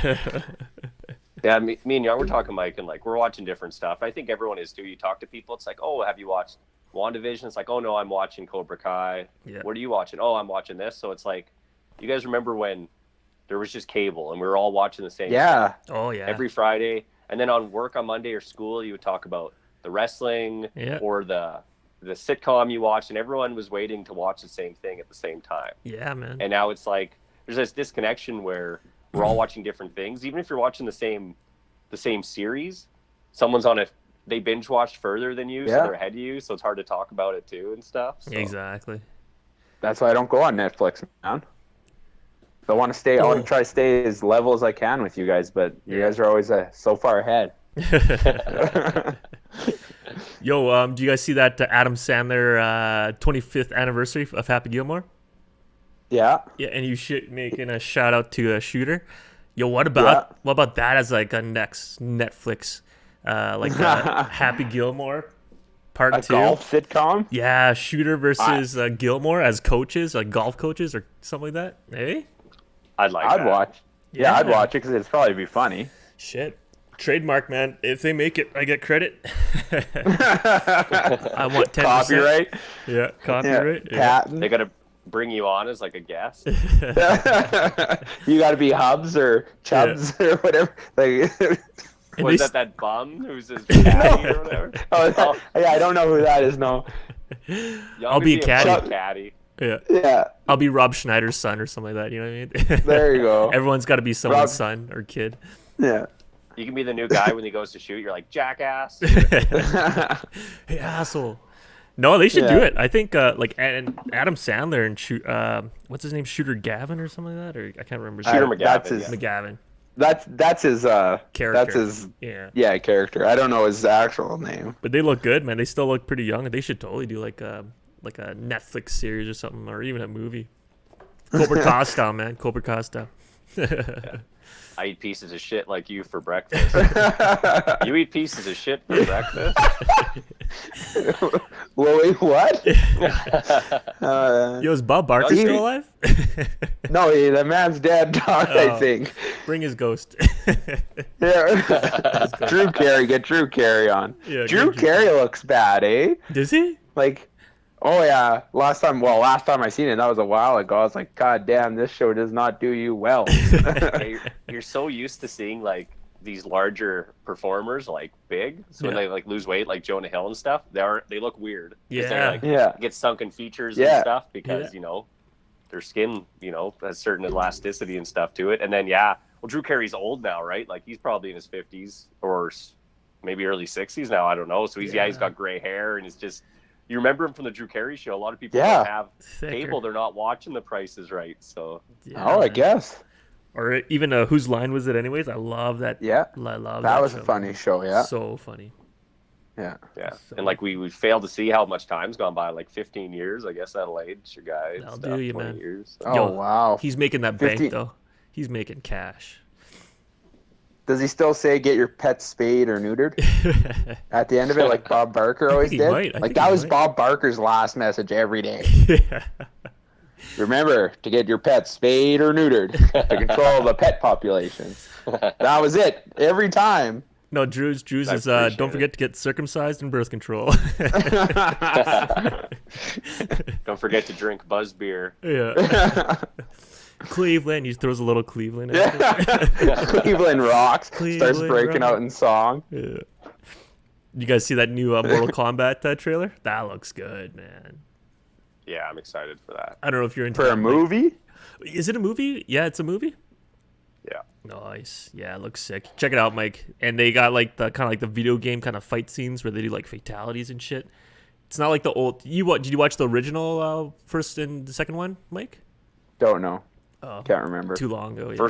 Yeah, me and Young were talking, Mike, and like we're watching different stuff. I think everyone is too. You talk to people, it's like, oh, have you watched WandaVision? It's like, oh no, I'm watching Cobra Kai. Yeah. What are you watching? Oh, I'm watching this. So it's like, you guys remember when there was just cable and we were all watching the same Yeah. Oh yeah. every Friday, and then on work on Monday or school, you would talk about the wrestling Yeah. or the sitcom you watched, and everyone was waiting to watch the same thing at the same time. Yeah, man. And now it's like there's this disconnection where we're all watching different things. Even if you're watching the same series, someone's they binge watched further than you, so Yeah. they're ahead of you, so it's hard to talk about it too and stuff. So. Exactly. That's why I don't go on Netflix, man. I want to try to stay as level as I can with you guys, but you guys are always so far ahead. Yo, do you guys see that Adam Sandler 25th anniversary of Happy Gilmore? Yeah. Yeah, and you should making a shout out to Shooter. Yo, what about that as like a next Netflix, Happy Gilmore Part A 2? golf sitcom? Yeah, Shooter versus Gilmore as coaches, like golf coaches or something like that. Hey, I'd watch. Yeah, I'd watch it because it'd probably be funny. shit. Trademark, man. If they make it, I get credit. I want 10%. Copyright. Yeah, copyright. Yeah. Patent. They gotta bring you on as like a guest. You got to be Hubs or Chubs or whatever. Like, And Was they that bum who's his caddy or whatever? yeah, I don't know who that is. No. Young I'll would be a caddy. caddy. Yeah. Yeah. I'll be Rob Schneider's son or something like that. You know what I mean? There you go. Everyone's got to be someone's Rob- son or kid. Yeah. You can be the new guy when he goes to shoot. You're like, jackass. Hey, asshole. No, they should do Yeah. it. I think and Adam Sandler and what's his name, Shooter Gavin or something like that, or I can't remember. Shooter McGavin. That's his. yeah. McGavin That's his. character. That's his. Yeah, Character. I don't know his actual name. but they look good, man. They still look pretty young. They should totally do like a Netflix series or something, or even a movie. Cobra Kai style, man. Cobra Kai style. I eat pieces of shit like you for breakfast. You eat pieces of shit for breakfast? Wait, what? Yo, is Bob Barker still alive? No, the man's dead, dog, I think. Bring his ghost. Yeah. Drew Carey, get Drew Carey on. Yeah, Drew Carey looks bad, eh? Does he? Like, oh yeah, last time I seen it, that was a while ago. I was like, God damn, this show does not do you well. You're so used to seeing like these larger performers like big, so when they like lose weight, like Jonah Hill and stuff, they look weird. 'Cause Yeah. they, like, get sunken features and stuff because you know their skin, you know, has certain elasticity and stuff to it. And then well, Drew Carey's old now, right? Like he's probably in his 50s or maybe early 60s now. I don't know. So he's got gray hair and it's just. You remember him from the Drew Carey show. A lot of people don't have cable. They're not watching The Price is Right. So I guess. Or even Whose Line Was It Anyways? I love that. Yeah. I love that. That was show. a funny show, yeah. So funny. Yeah. Yeah. So, and like we failed to see how much time's gone by, like 15 years. I guess that'll age your guy. That'll stuff, do you, 20 man. years. So. Oh, wow. He's making that bank, though. He's making cash. Does he still say get your pet spayed or neutered at the end of it, like Bob Barker always did? Like that was Bob Barker's last message every day. Remember to get your pet spayed or neutered to control the pet population. That was it every time. No, Drew's is don't forget to get circumcised and birth control. Don't forget to drink Buzz beer. Yeah. Cleveland. He throws a little Cleveland. Cleveland rocks. Starts breaking out in song. Yeah. You guys see that new Mortal Kombat trailer? That looks good, man. Yeah, I'm excited for that. I don't know if you're into for a movie. Is it a movie? Yeah, it's a movie. Yeah. Nice. Yeah, it looks sick. Check it out, Mike. And they got like the kind of like the video game kind of fight scenes where they do like fatalities and shit. It's not like the old. Did you watch the original first and the second one, Mike? Don't know. Oh, can't remember. Too long ago. Yeah.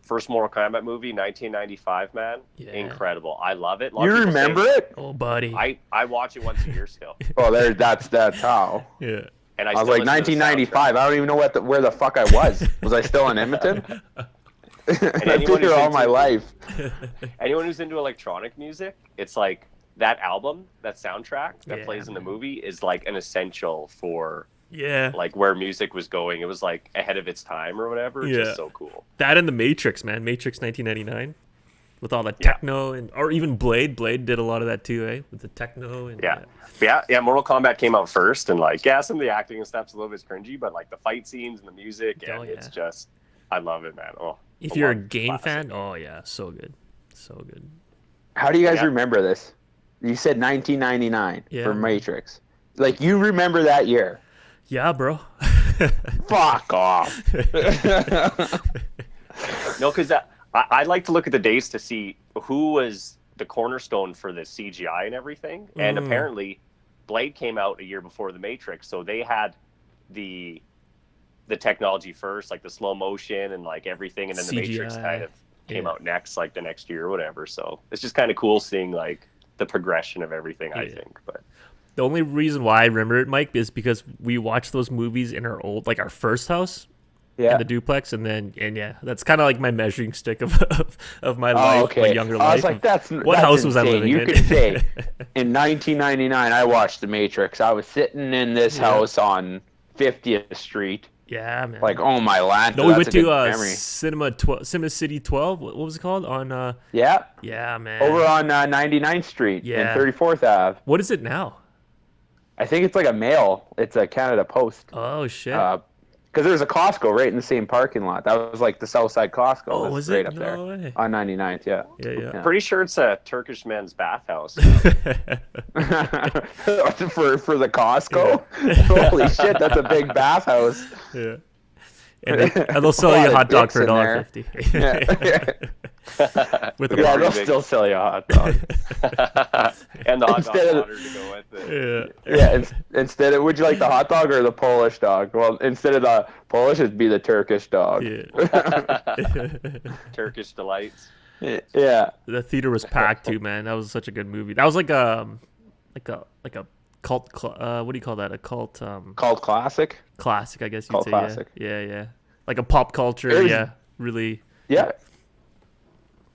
First Mortal Kombat movie, 1995, man. Yeah. Incredible. I love it. You remember it? Oh, buddy. I watch it once a year still. Oh, that's how. Yeah. And I was like 1995. I don't even know where the fuck I was. Was I still in Edmonton? I've been here all my life. Anyone who's into electronic music, it's like that album, that soundtrack that plays in the movie is like an essential for like where music was going. It was like ahead of its time or whatever. It's just so cool. That and the Matrix, man. Matrix 1999 with all the techno or even Blade. Blade did a lot of that too, eh? With the techno and Mortal Kombat came out first and like some of the acting and stuff's a little bit cringy, but like the fight scenes and the music and it's just I love it, man. Oh, if you're a game fan, oh yeah, so good. So good. How do you guys remember this? You said 1999 for Matrix. Like you remember that year? Yeah, bro. Fuck off. No, because I like to look at the dates to see who was the cornerstone for the CGI and everything. And apparently, Blade came out a year before The Matrix, so they had the technology first, like the slow motion and like everything, and then The Matrix kind of came out next, like the next year or whatever. So it's just kind of cool seeing like the progression of everything. I think, but. The only reason why I remember it, Mike, is because we watched those movies in our our first house, in the duplex, and that's kind of like my measuring stick of my life, my younger life. I was like, that's house insane. was I living in? You could say, in 1999, I watched The Matrix. I was sitting in this house on 50th Street. Yeah, man. Like, oh my land. No, we went to Cinema City 12. What was it called? On yeah, man. Over on 99th Street and 34th Ave. What is it now? I think it's like a mail. It's a Canada Post. Oh shit! Because there's a Costco right in the same parking lot. That was like the Southside Costco. Oh, was right it? up No there way. on 99th. Yeah. I'm pretty sure it's a Turkish men's bathhouse. for the Costco. Yeah. Holy shit, that's a big bathhouse. Yeah. And they'll sell you a hot dog for $1.50. With they'll still sell you a hot dog. And the hot dog water to go with it. Yeah. Instead of, would you like the hot dog or the Polish dog? Well, instead of the Polish, it'd be the Turkish dog. Yeah. Turkish delights. Yeah. The theater was packed too, man. That was such a good movie. That was like a cult. What do you call that? A cult. Cult classic. Classic, I guess you'd cult say. Classic. Yeah. Like a pop culture. really. Yeah.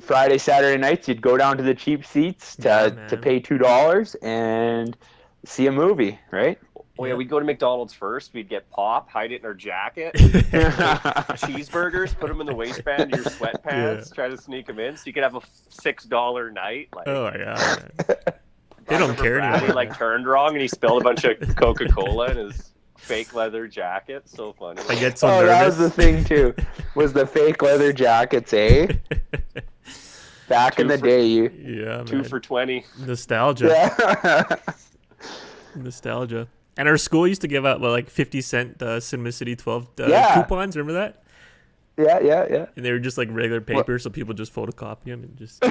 Friday, Saturday nights, you'd go down to the cheap seats to pay $2 and see a movie, right? Oh yeah, we'd go to McDonald's first. We'd get pop, hide it in our jacket, cheeseburgers, put them in the waistband of your sweatpants, try to sneak them in, so you could have a $6 night. Like, oh my god, man. They don't care anymore. He like turned wrong and he spilled a bunch of Coca-Cola in his fake leather jacket. So funny. I get so nervous. That was the thing too. Was the fake leather jackets, eh? Back in the day, man. 2 for $20. Nostalgia. Yeah. Nostalgia. And our school used to give out like 50-cent Cinema City 12 coupons. Remember that? Yeah. And they were just like regular paper, so people just photocopy them and just.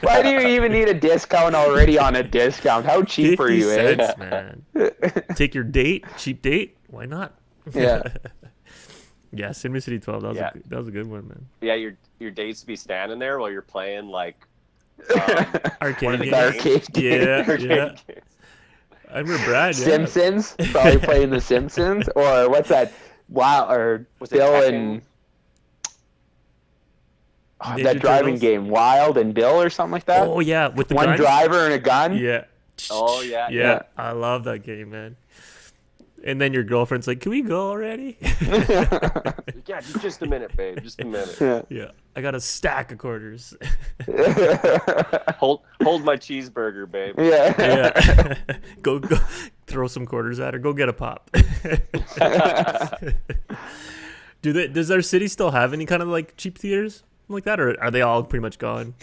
Why do you even need a discount already on a discount? How cheap are you, 50 cents, man. Take your date, cheap date. Why not? Yeah. Yeah, Cinema City 12. That was a good one, man. Yeah, your dates to be standing there while you're playing like arcade games. Arcade Yeah. games. I remember Brad. Simpsons, probably playing The Simpsons, or what's that? Wow, or Was it Bill Tekken? and Ninja that driving Turtles? game, Wild and Bill, or something like that. Oh yeah, with the one guns? driver and a gun. Yeah. Oh yeah. Yeah, I love that game, man. And then your girlfriend's like, "Can we go already?" Yeah, just a minute, babe. Just a minute. Yeah, I got a stack of quarters. Hold my cheeseburger, babe. Yeah. Yeah, go throw some quarters at her. Go get a pop. Does our city still have any kind of like cheap theaters like that, or are they all pretty much gone?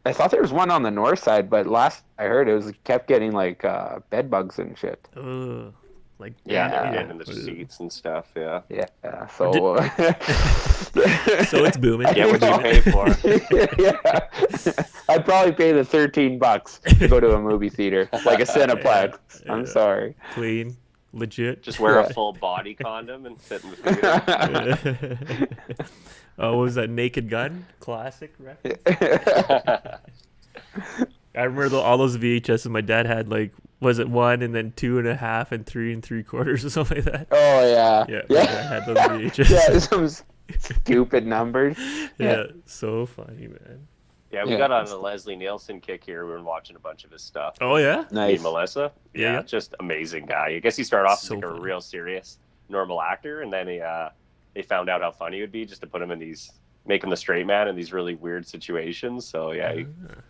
I thought there was one on the north side, but last I heard it kept getting like bed bugs and shit. Ugh. Like Yeah, getting in the seats and stuff. Yeah. Yeah. So. So it's booming. Get what you pay for. Yeah. I'd probably pay the $13 to go to a movie theater, like a Cineplex. Yeah. I'm sorry. Clean, legit. Just wear a full body condom and sit in the theater. What was that? Naked Gun? Classic reference. I remember all those VHSs my dad had, like, was it 1 and then 2.5 and 3 3/4 or something like that? Oh, yeah. Yeah. My dad had those VHSs. Yeah, some stupid numbers. Yeah, so funny, man. Yeah, we got on a Leslie Nielsen kick here. We were watching a bunch of his stuff. Oh, yeah? Me Nice. and Melissa. Yeah. Just amazing guy. I guess he started off as So like a funny. real serious, normal actor, and then they found out how funny it would be just to put him in make him the straight man in these really weird situations. So yeah, he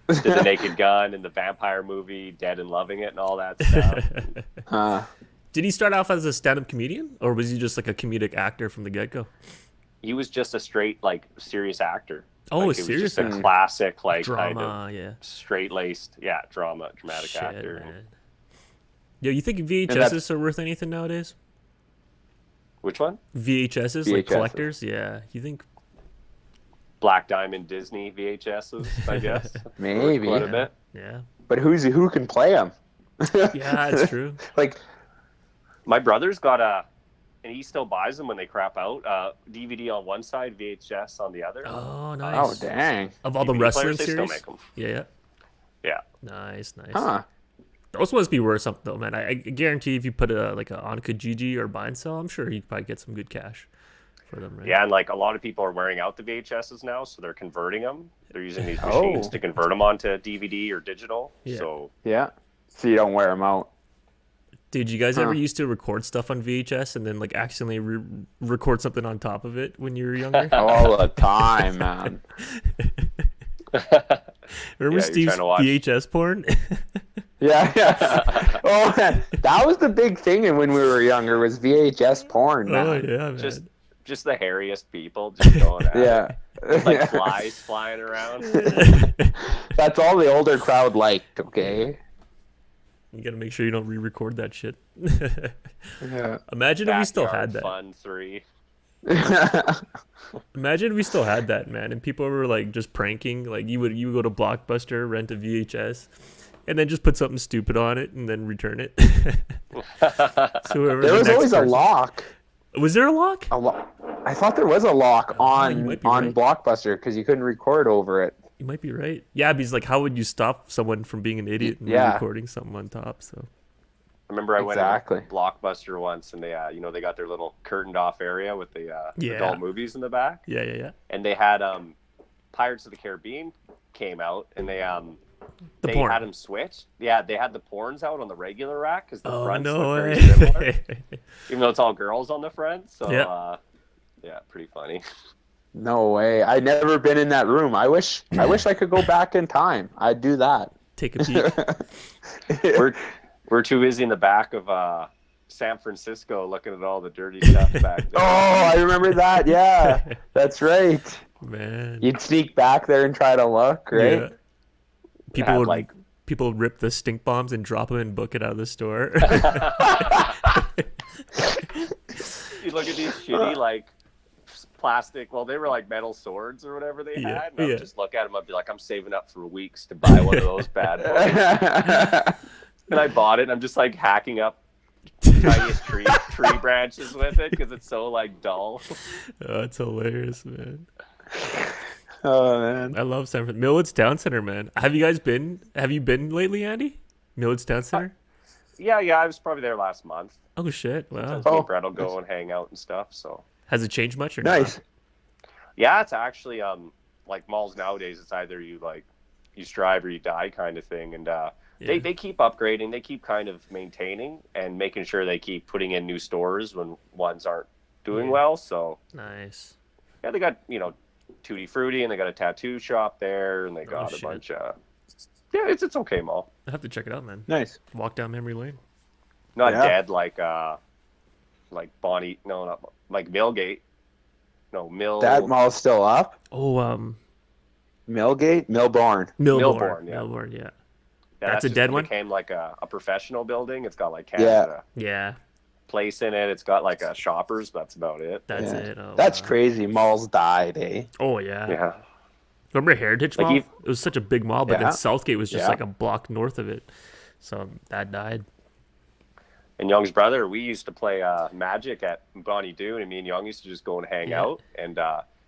did the Naked Gun and the vampire movie, Dead and Loving It, and all that stuff. Did he start off as a stand-up comedian, or was he just like a comedic actor from the get-go? He was just a straight, like, serious actor. Oh, like, a it was serious just a actor. classic, like, Drama, kind of straight-laced, dramatic Shit, actor. man. Yo, you think And VHSs are worth anything nowadays? Which one? VHSs, like VHSs. collectors? Yeah. You think? Black Diamond Disney VHSs, I guess. Maybe. Quite a bit. Yeah. But who can play them? Yeah, it's true. Like, My brother's got and he still buys them when they crap out, DVD on one side, VHS on the other. Oh, oh, nice. dang. Of all the DVD wrestling players, they series? still make them. Yeah. Yeah. Nice. Huh. Those must be worth something, though, man. I guarantee if you put a on Kijiji or buy and sell, I'm sure you'd probably get some good cash for them, right? Yeah, and like a lot of people are wearing out the VHSs now, so they're converting them. They're using these Oh. machines to convert them onto DVD or digital. Yeah. So Yeah. So you don't wear them out. Dude, you guys ever used to record stuff on VHS and then like accidentally record something on top of it when you were younger? All the time, man. Remember you're Steve's trying to watch- VHS porn? Yeah. Oh, man. That was the big thing when we were younger was VHS porn, man. Oh yeah, man. just the hairiest people just going at it. Yeah. Like flies flying around. That's all the older crowd liked, okay? You gotta make sure you don't re-record that shit. Yeah. Imagine if we still Backyard had that. Fun 3. Imagine if we still had that, man, and people were like just pranking. Like you would go to Blockbuster, rent a VHS, and then just put something stupid on it and then return it. So whoever There the was next always a person- lock. Was there a lock? I thought there was a lock you on might be right. Blockbuster because you couldn't record over it. You might be right. Yeah, because like, how would you stop someone from being an idiot and Yeah. recording something on top? So remember I went Exactly. to Blockbuster once, and they, they got their little curtained off area with the Yeah. adult movies in the back, Yeah. and they had Pirates of the Caribbean came out, and The they porn. had them switched. Yeah, they had the porns out on the regular rack because the Oh, fronts no look very way. similar, even though it's all girls on the front. So Yeah. yeah, pretty funny. No way. I never been in that room. I wish I could go back in time. I'd do that. Take a peek. We're too busy in the back of San Francisco looking at all the dirty stuff back there. Oh, I remember that. Yeah, that's right. Man. You'd sneak back there and try to look, right? Yeah. People would like people would rip the stink bombs and drop them and book it out of the store. you look at these shitty like plastic. Well, they were like metal swords or whatever they had. And I would just look at them. I'd be like, I'm saving up for weeks to buy one of those bad boys. And I bought it. And I'm just like hacking up tiniest tree branches with it because it's so like dull. Oh, it's hilarious, man. Oh man, I love San Francisco. Millwoods Town Center, man. Have you been lately, Andy? Millwoods Town Center? Yeah, I was probably there last month. Oh shit! Wow. Sometimes me and Brett will go and hang out and stuff. So Has it changed much or nice. not? yeah, it's actually like malls nowadays. It's either you strive or you die kind of thing, and Yeah. they keep upgrading. They keep kind of maintaining and making sure they keep putting in new stores when ones aren't doing well. So Nice. yeah, they got Tutti Frutti, and they got a tattoo shop there, and they got a shit. bunch of it's okay mall. I have to check it out, man. Nice. Walk down memory lane. Not Yeah. dead like Bonnie. No, not like Millgate. No, That mall's still up. Oh, Millgate, Millbourne. Millbourne. yeah. Millbourne, yeah. Yeah, That's a just dead one? Became like a professional building. It's got like Canada Yeah, Place in it. It's got like a Shoppers. But that's about it. that's Yeah. it. Oh, That's wow. crazy. Malls died, eh? Oh, yeah. Yeah. Remember Heritage Like Mall? you- It was such a big mall, but Yeah. then Southgate was just Yeah. like a block north of it. So that died. And Young's brother, we used to play Magic at Bonnie Doon, and me and Young used to just go and hang Yeah. out. And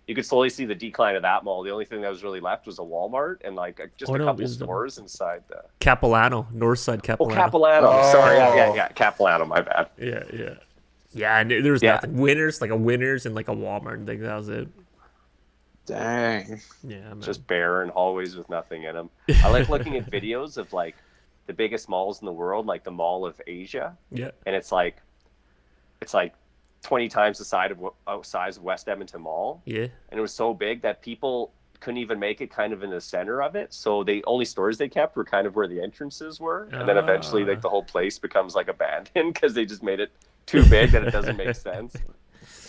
you could slowly see the decline of that mall. The only thing that was really left was a Walmart and like just Oh, a no, couple it was the- stores inside the. Capilano, north side Oh, Capilano. Capilano. Oh. Sorry. Yeah. Capilano. My bad. Yeah. Yeah, and there was Yeah. nothing. Winners, like a Winners and like a Walmart and thing. That was it. Dang. Yeah, man. Just barren hallways with nothing in them. I like looking at videos of like the biggest malls in the world, like the Mall of Asia, yeah. and it's like 20 times the size of West Edmonton Mall, Yeah. and it was so big that people couldn't even make it kind of in the center of it. So the only stores they kept were kind of where the entrances were, and then eventually like the whole place becomes like abandoned because they just made it too big that it doesn't make sense.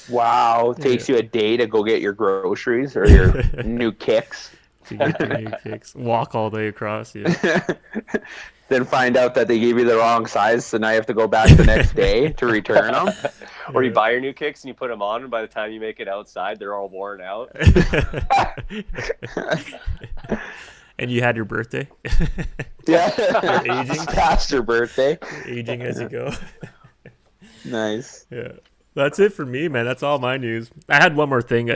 Wow. Takes you a day to go get your groceries or your new kicks. To get the new kicks. Walk all the way across. Yeah. Then find out that they gave you the wrong size, so now you have to go back the next day to return them. Or you buy your new kicks and you put them on, and by the time you make it outside, they're all worn out. And you had your birthday. Yeah. You're aging. Past your birthday. Aging as you go. Nice. Yeah. That's it for me, man. That's all my news. I had one more thing.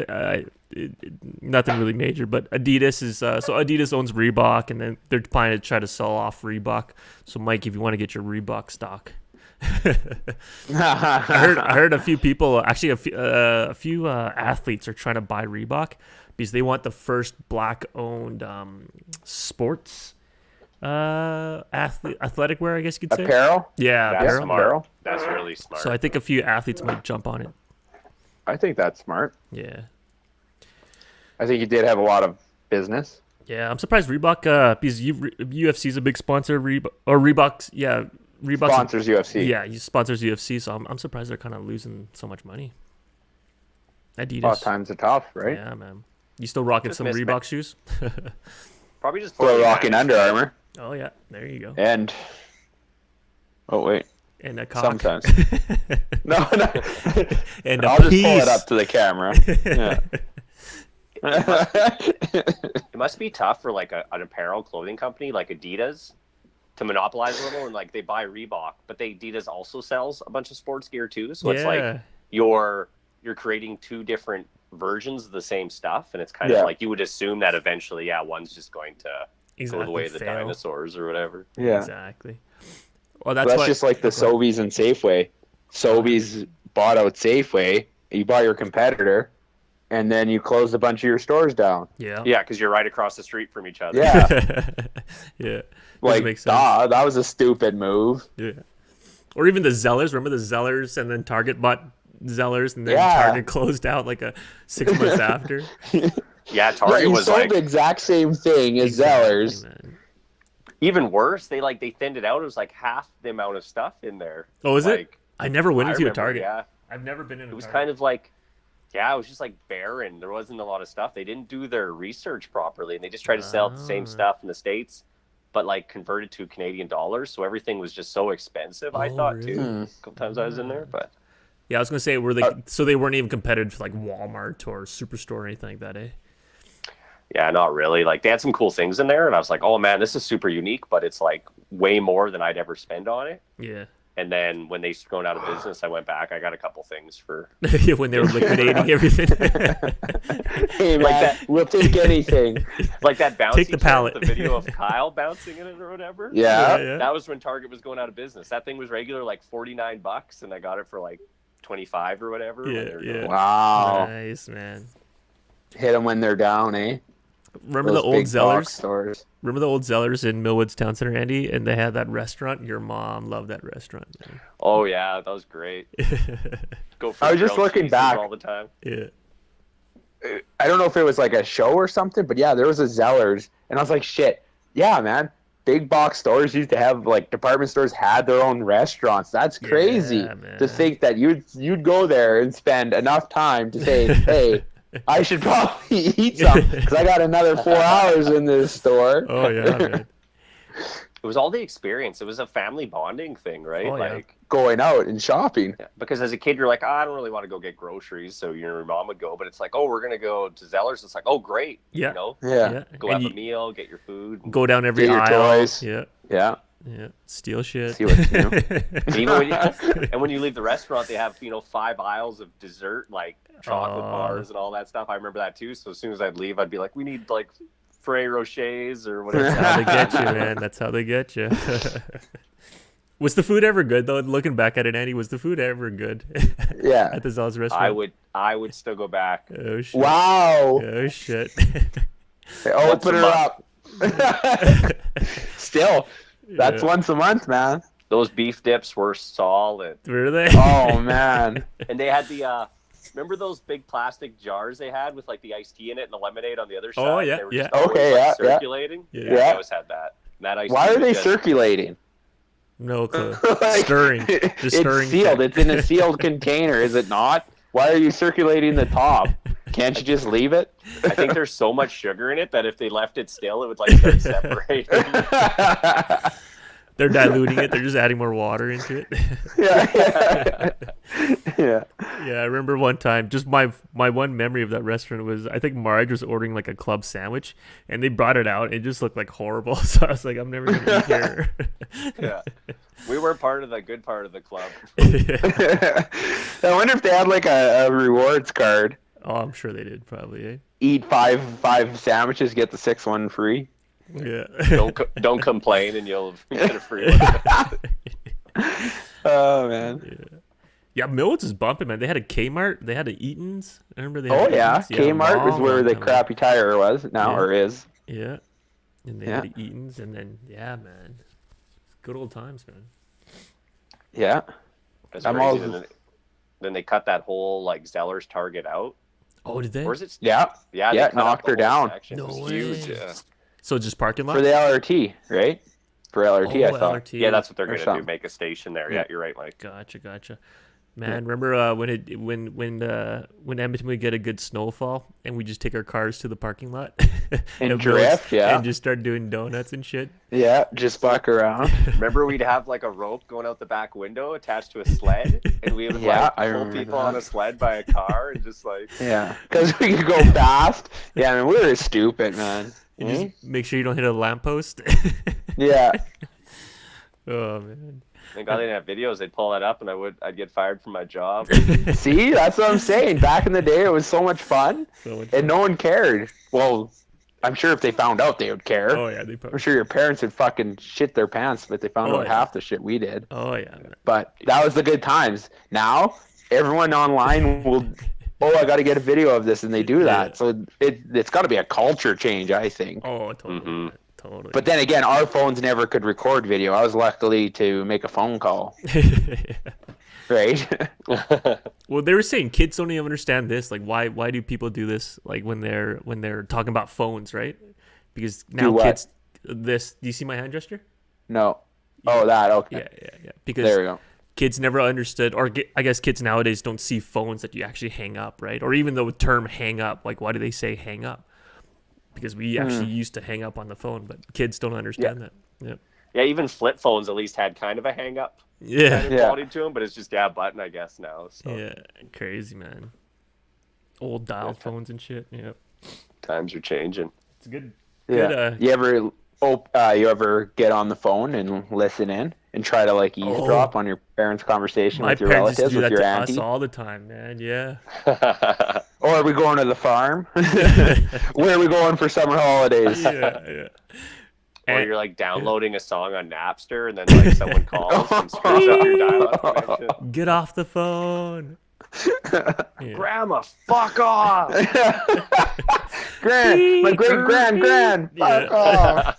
Nothing really major, but Adidas is so Adidas owns Reebok, and then they're planning to try to sell off Reebok. So, Mike, if you want to get your Reebok stock, I heard a few people, actually a few athletes are trying to buy Reebok because they want the first black-owned sports athletic wear, I guess you could say. Apparel? Yeah, That's apparel. smart. That's really smart. So I think a few athletes might jump on it. I think that's smart. Yeah. I think you did have a lot of business. Yeah, I'm surprised Reebok, because UFC is a big sponsor of Reebok's, yeah, Reebok Sponsors UFC. Yeah, he sponsors UFC, so I'm surprised they're kind of losing so much money. Adidas. Oh, times are tough, right? Yeah, man. You still rocking Just some miss Reebok shoes? Probably just Still rocking Under Armour. Oh yeah, there you go. And oh wait, And a cock. sometimes. No. And a I'll just pull piece. it up to the camera. Yeah. It must be tough for like an apparel clothing company like Adidas to monopolize a little, and like they buy Reebok, but Adidas also sells a bunch of sports gear too. So it's like you're creating two different versions of the same stuff, and it's kind of like you would assume that eventually, one's just going to go the way of the fail. dinosaurs or whatever. Yeah. Exactly. Well, That's why, just like the Sobeys and Safeway. Sobeys bought out Safeway. You bought your competitor, and then you closed a bunch of your stores down. Yeah. Yeah, because you're right across the street from each other. Yeah. Yeah. Like, that was a stupid move. Yeah. Or even the Zellers. Remember the Zellers, and then Target bought Zellers, and then Yeah. Target closed out like 6 months after. Yeah, Target you was sold like the exact same thing as Zellers. Man. even worse. They thinned it out. It was like half the amount of stuff in there. Oh, is like, it? I never went into a remember, Target. Yeah, I've never been in a Target. it was kind of like, yeah, it was just like barren. There wasn't a lot of stuff. They didn't do their research properly, and they just tried to sell the same stuff in the States, but like converted to Canadian dollars. So everything was just so expensive. I thought really? too. A couple times I was in there, but Yeah, I was gonna say, were they so they weren't even competitive to like Walmart or Superstore or anything like that, eh? yeah, not really. Like they had some cool things in there, and I was like, oh man, this is super unique, but it's like way more than I'd ever spend on it. Yeah. And then when they started going out of business, I went back. I got a couple things for Yeah, when they were liquidating everything. Hey, man, Like that- we'll take anything. like that bouncy Take the chair pallet. with the video of Kyle bouncing in it or whatever. Yeah. Yeah. That was when Target was going out of business. That thing was regular like $49, and I got it for like 25 or whatever. when Yeah, they were yeah. going. Wow. Nice, man. Hit them when they're down, eh? Remember Those the old big box Zellers? stores. Remember the old Zellers in Millwoods Town Center, Andy? And they had that restaurant. Your mom loved that restaurant, man. Oh yeah, that was great. Go for I was just grilled looking cheeses back. all the time. Yeah. I don't know if it was like a show or something, but yeah, there was a Zellers, and I was like, shit, yeah, man. Big box stores used to have, like, department stores had their own restaurants. That's crazy Yeah, man. to think that you'd go there and spend enough time to say, hey, I should probably eat some because I got another 4 hours in this store. Oh, yeah, man. It was all the experience. It was a family bonding thing, right? Oh, yeah. Like Going out and shopping. yeah, because as a kid, you're like, oh, I don't really want to go get groceries, so your mom would go. But it's like, oh, we're gonna go to Zellers. It's like, oh, great. Yeah. You know, Yeah. go And have a you meal, get your food. go down every Get your aisle. toys. Yeah. Yeah. Yeah. Steal shit. See what you do. And even when you, and when you leave the restaurant, they have 5 aisles of dessert, like chocolate bars and all that stuff. I remember that too. So as soon as I'd leave, I'd be like, we need like Ferrero Rochers or whatever. That's how they get you, man. That's how they get you. Was the food ever good, though? Looking back at it, Andy, was the food ever good? Yeah. At the Zell's restaurant? I would still go back. Oh, shit. Wow. Oh, shit. Open a her up. Still, that's Yeah. once a month, man. Those beef dips were solid. Were they? Oh, man. And they had the remember those big plastic jars they had with like the iced tea in it and the lemonade on the other side? Oh, yeah, They were yeah. just always, Okay, like, yeah, yeah. circulating. Yeah. I Yeah. always had that. And that iced Why tea are they was just- circulating? No clue. Like, Stirring. Just It's stirring. sealed. shit. It's in a sealed container, is it not? Why are you circulating the top? Can't you just leave it? I think there's so much sugar in it that if they left it still, it would like start separating. They're diluting it. They're just adding more water into it. yeah. Yeah. Yeah, I remember one time, just my one memory of that restaurant was, I think Marge was ordering like a club sandwich, and they brought it out. It just looked like horrible. So I was like, I'm never going to eat here. Yeah. We were part of the good part of the club. I wonder if they had like a rewards card. Oh, I'm sure they did, probably, eh? Eat five sandwiches, get the sixth one free. Yeah. Don't complain and you'll get a free one. Oh man. Yeah, Millwoods is bumping, man. They had a Kmart. They had a Eaton's. I remember they Oh had yeah, Eaton's. Kmart was long, where long the time ago. crappy tire was now Yeah. or is. Yeah. And they Yeah. had the Eaton's, and then, yeah, man. Good old times, man. Yeah. That's I'm crazy. all- Then they cut that whole like Zeller's Target out. Oh, did they? Or is it? Yeah. Yeah, they Yeah, cut out knocked the her whole down. section. No It was way. huge. Yeah. So just parking lot? For the LRT, right? For LRT, I thought. LRT. Yeah, that's what they're Or gonna do. something. Make a station there. Yeah. Yeah, you're right, Mike. Gotcha. Man, remember when Edmonton would get a good snowfall and we just take our cars to the parking lot And of drift, Millwoods yeah. and just start doing donuts and shit. Yeah, just fuck around. Remember, we'd have like a rope going out the back window attached to a sled, and we would Yeah, I like pull remember people that. on a sled by a car and just like. Yeah, because we could go fast. Yeah, I mean, we were stupid, man. You just make sure you don't hit a lamppost. Yeah. Oh man. Thank God they didn't have videos. They'd pull that up, and I'd get fired from my job. See, that's what I'm saying. Back in the day, it was so much fun, So much and no one cared. Well, I'm sure if they found out, they would care. Oh yeah, they probably. I'm sure your parents would fucking shit their pants, but they found Oh, out yeah. half the shit we did. Oh yeah. Man. But that was the good times. Now everyone online will, oh, I got to get a video of this, and they do that. Yeah. So it's got to be a culture change, I think. Oh, totally. Mhm. Man. Totally. But then again, our phones never could record video. I was lucky to make a phone call, right? Well, they were saying kids don't even understand this. Like, why do people do this? Like when they're talking about phones, right? Because now what? kids, this. Do you see my hand gesture? No. Oh, that okay. Yeah. Because There we go. kids never understood, or I guess kids nowadays don't see phones that you actually hang up, right? Or even the term hang up. Like, why do they say hang up? Because we actually used to hang up on the phone, but kids don't understand that. Yep. Yeah, even flip phones at least had kind of a hang up Yeah. kind of quality to them, but it's just a button, I guess, now. So Yeah. Crazy, man. Old dial phones and shit. Yep. times are changing. It's good. Yeah. Good, You ever get on the phone and listen in and try to like eavesdrop on your parents' conversation my with your parents relatives, used to do with that your to auntie? us all the time, man. Yeah. Or are we going to the farm? Where are we going for summer holidays? Yeah. Or And- you're like downloading a song on Napster and then like someone calls and screws up your dial-up connection. Get off the phone. Yeah. Grandma, fuck off! My great-grand, fuck off.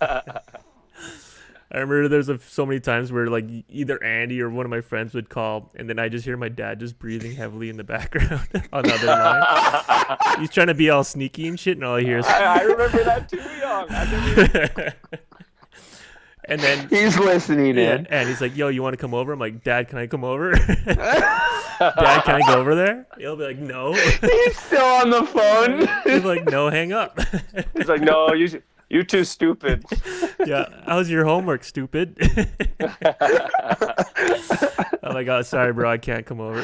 I remember there's so many times where like either Andy or one of my friends would call, and then I just hear my dad just breathing heavily in the background on the other line. He's trying to be all sneaky and shit, and all I hear is. I remember that too, Young. And then He's listening in. and he's like, "Yo, you want to come over?" I'm like, "Dad, can I come over?" Dad, can I go over there? He'll be like, "No." He's still on the phone. He's like, "No, hang up." He's like, no, you too stupid. Yeah, how's your homework, stupid? I'm like, "Oh, sorry, bro, I can't come over."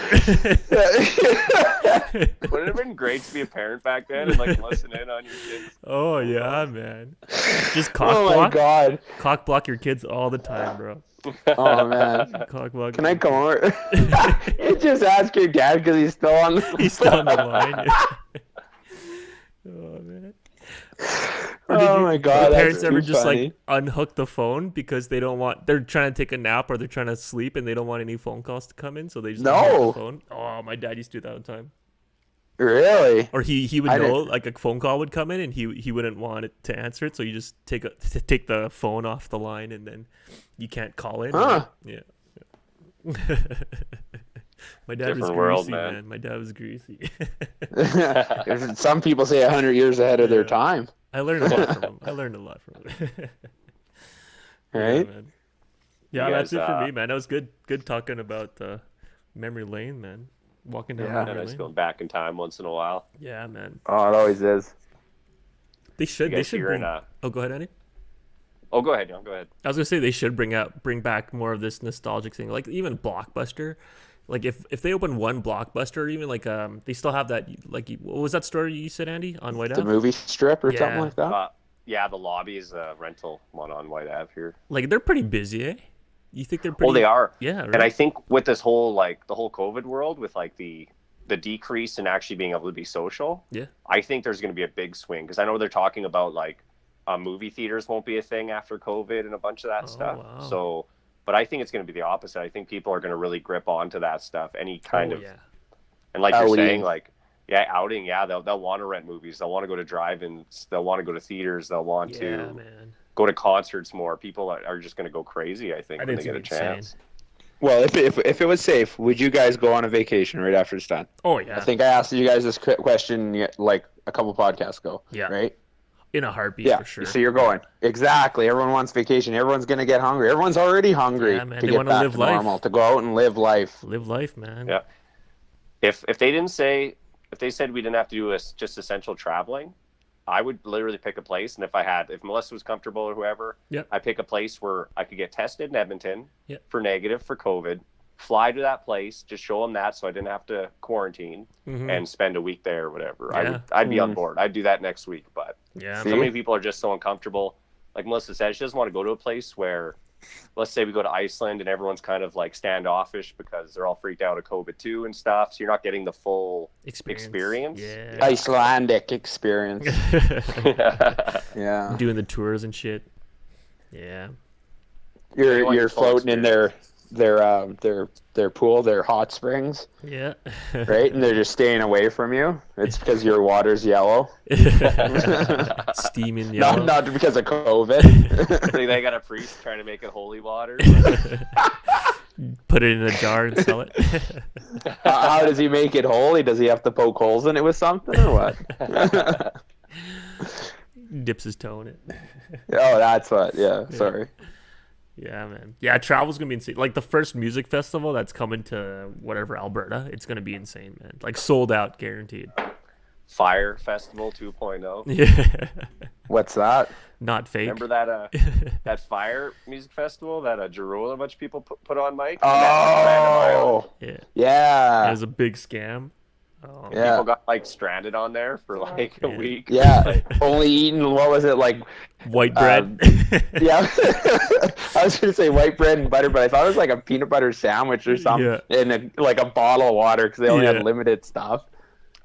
Wouldn't it have been great to be a parent back then and like listen in on your kids? Oh yeah, man. Just cock Oh my block. god. Cock block your kids all the time, bro. Oh man. Cock block. Can I come over? You just ask your dad because he's still on the He's still on the line. Oh man. Or did Oh you- my god. Did parents that's ever too just funny. like unhook the phone because they're trying to take a nap or they're trying to sleep and they don't want any phone calls to come in, so they just No. unhook the phone? Oh, my dad used to do that all the time. Really? Or he would I know didn't- like a phone call would come in and he wouldn't want it to answer it, so you just take the phone off the line and then you can't call in. Huh. Yeah. My dad was Different world, greasy, man. man. My dad was greasy. Some people say 100 years ahead of their time, I learned a lot from him. right? Yeah, man. Yeah, You that's guys, it for me, man. That was good. Good talking about memory lane, man. Walking down Yeah. And memory I was lane. going back in time once in a while. Yeah, man. Oh, it always is. They should. You They guys should hearing, bring. Oh, go ahead, Andy. Oh, go ahead, Young. Go ahead. I was gonna say they should bring back more of this nostalgic thing, like even Blockbuster. Like if they open one Blockbuster, or even like they still have that, like, what was that store you said, Andy, on White The Ave? movie strip or Yeah. something like that. Yeah, the lobby is a rental one on White Ave here. Like they're pretty busy, eh? You think they're pretty? Oh, they are. Yeah, right? And I think with this whole like the whole COVID world, with like the decrease in actually being able to be social, Yeah. I think there's going to be a big swing because I know they're talking about like movie theaters won't be a thing after COVID and a bunch of that stuff. wow. So, but I think it's going to be the opposite. I think people are going to really grip onto that stuff. Any kind Oh, of yeah. and like you're Outing. saying, like outing. Yeah, they'll want to rent movies. They'll want to go to drive-ins. They'll want to go to theaters. They'll want Yeah, to man. go to concerts more. People are just going to go crazy. I think I when think they it's get a gonna be chance. Well, if it was safe, would you guys go on a vacation right after it's done? Oh yeah. I think I asked you guys this question like a couple podcasts ago. Yeah. Right? In a heartbeat, Yeah. for sure. So you're going. Exactly. Everyone wants vacation. Everyone's going to get hungry. Everyone's already hungry Yeah, man. to They get wanna back live to life. normal, to go out and live life. Live life, man. Yeah. If they didn't say if they said we didn't have to do just essential traveling, I would literally pick a place, and if Melissa was comfortable or whoever, Yep. I pick a place where I could get tested in Edmonton Yep. for negative for COVID, fly to that place, just show them that so I didn't have to quarantine Mhm. and spend a week there or whatever. Yeah. I'd be on board. I'd do that next week, but Yeah, See? so man. many people are just so uncomfortable. Like Melissa said, she doesn't want to go to a place where let's say we go to Iceland and everyone's kind of like standoffish because they're all freaked out of COVID too and stuff. So you're not getting the full experience. Yeah. Icelandic experience. Yeah. Doing the tours and shit. Yeah. You're floating in their pool, their hot springs. Yeah. Right? And they're just staying away from you. It's because your water's yellow. Steaming yellow. Not because of COVID. They got a priest trying to make it holy water. Put it in a jar and sell it. How does he make it holy? Does he have to poke holes in it with something or what? Dips his toe in it. Oh, that's what. Yeah, sorry. Yeah, man. Yeah, travel's gonna be insane. Like the first music festival that's coming to whatever Alberta, it's gonna be insane, man. Like sold out, guaranteed. Fire Festival 2.0. Yeah. What's that? Not fake. Remember that that fire music festival that Jerula, a bunch of people put on, Mike? Oh, Yeah. yeah. It was a big scam. Oh, Yeah. People got like stranded on there for like a week. Yeah, only eating, what was it, like white bread. yeah. I was gonna say white bread and butter, but I thought it was like a peanut butter sandwich or something, in like a bottle of water because they only had limited stuff.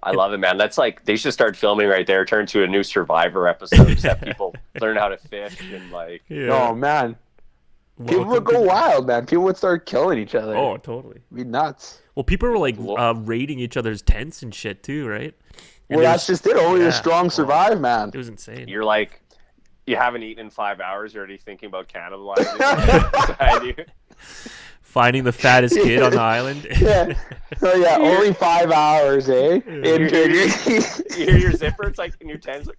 I love it, man. That's like, they should start filming right there, turn to a new Survivor episode, just have people learn how to fish and like. Oh man, people would go wild, man. People would start killing each other. Oh, totally. It'd be nuts. Well, people were like raiding each other's tents and shit too, right? And Well, that's just it. Only the strong survive, man. It was insane. You're like, you haven't eaten in 5 hours, you're already thinking about cannibalizing. Finding the fattest kid on the island. Yeah. Oh yeah, only 5 hours, eh? You hear your zipper, it's like in your tents, like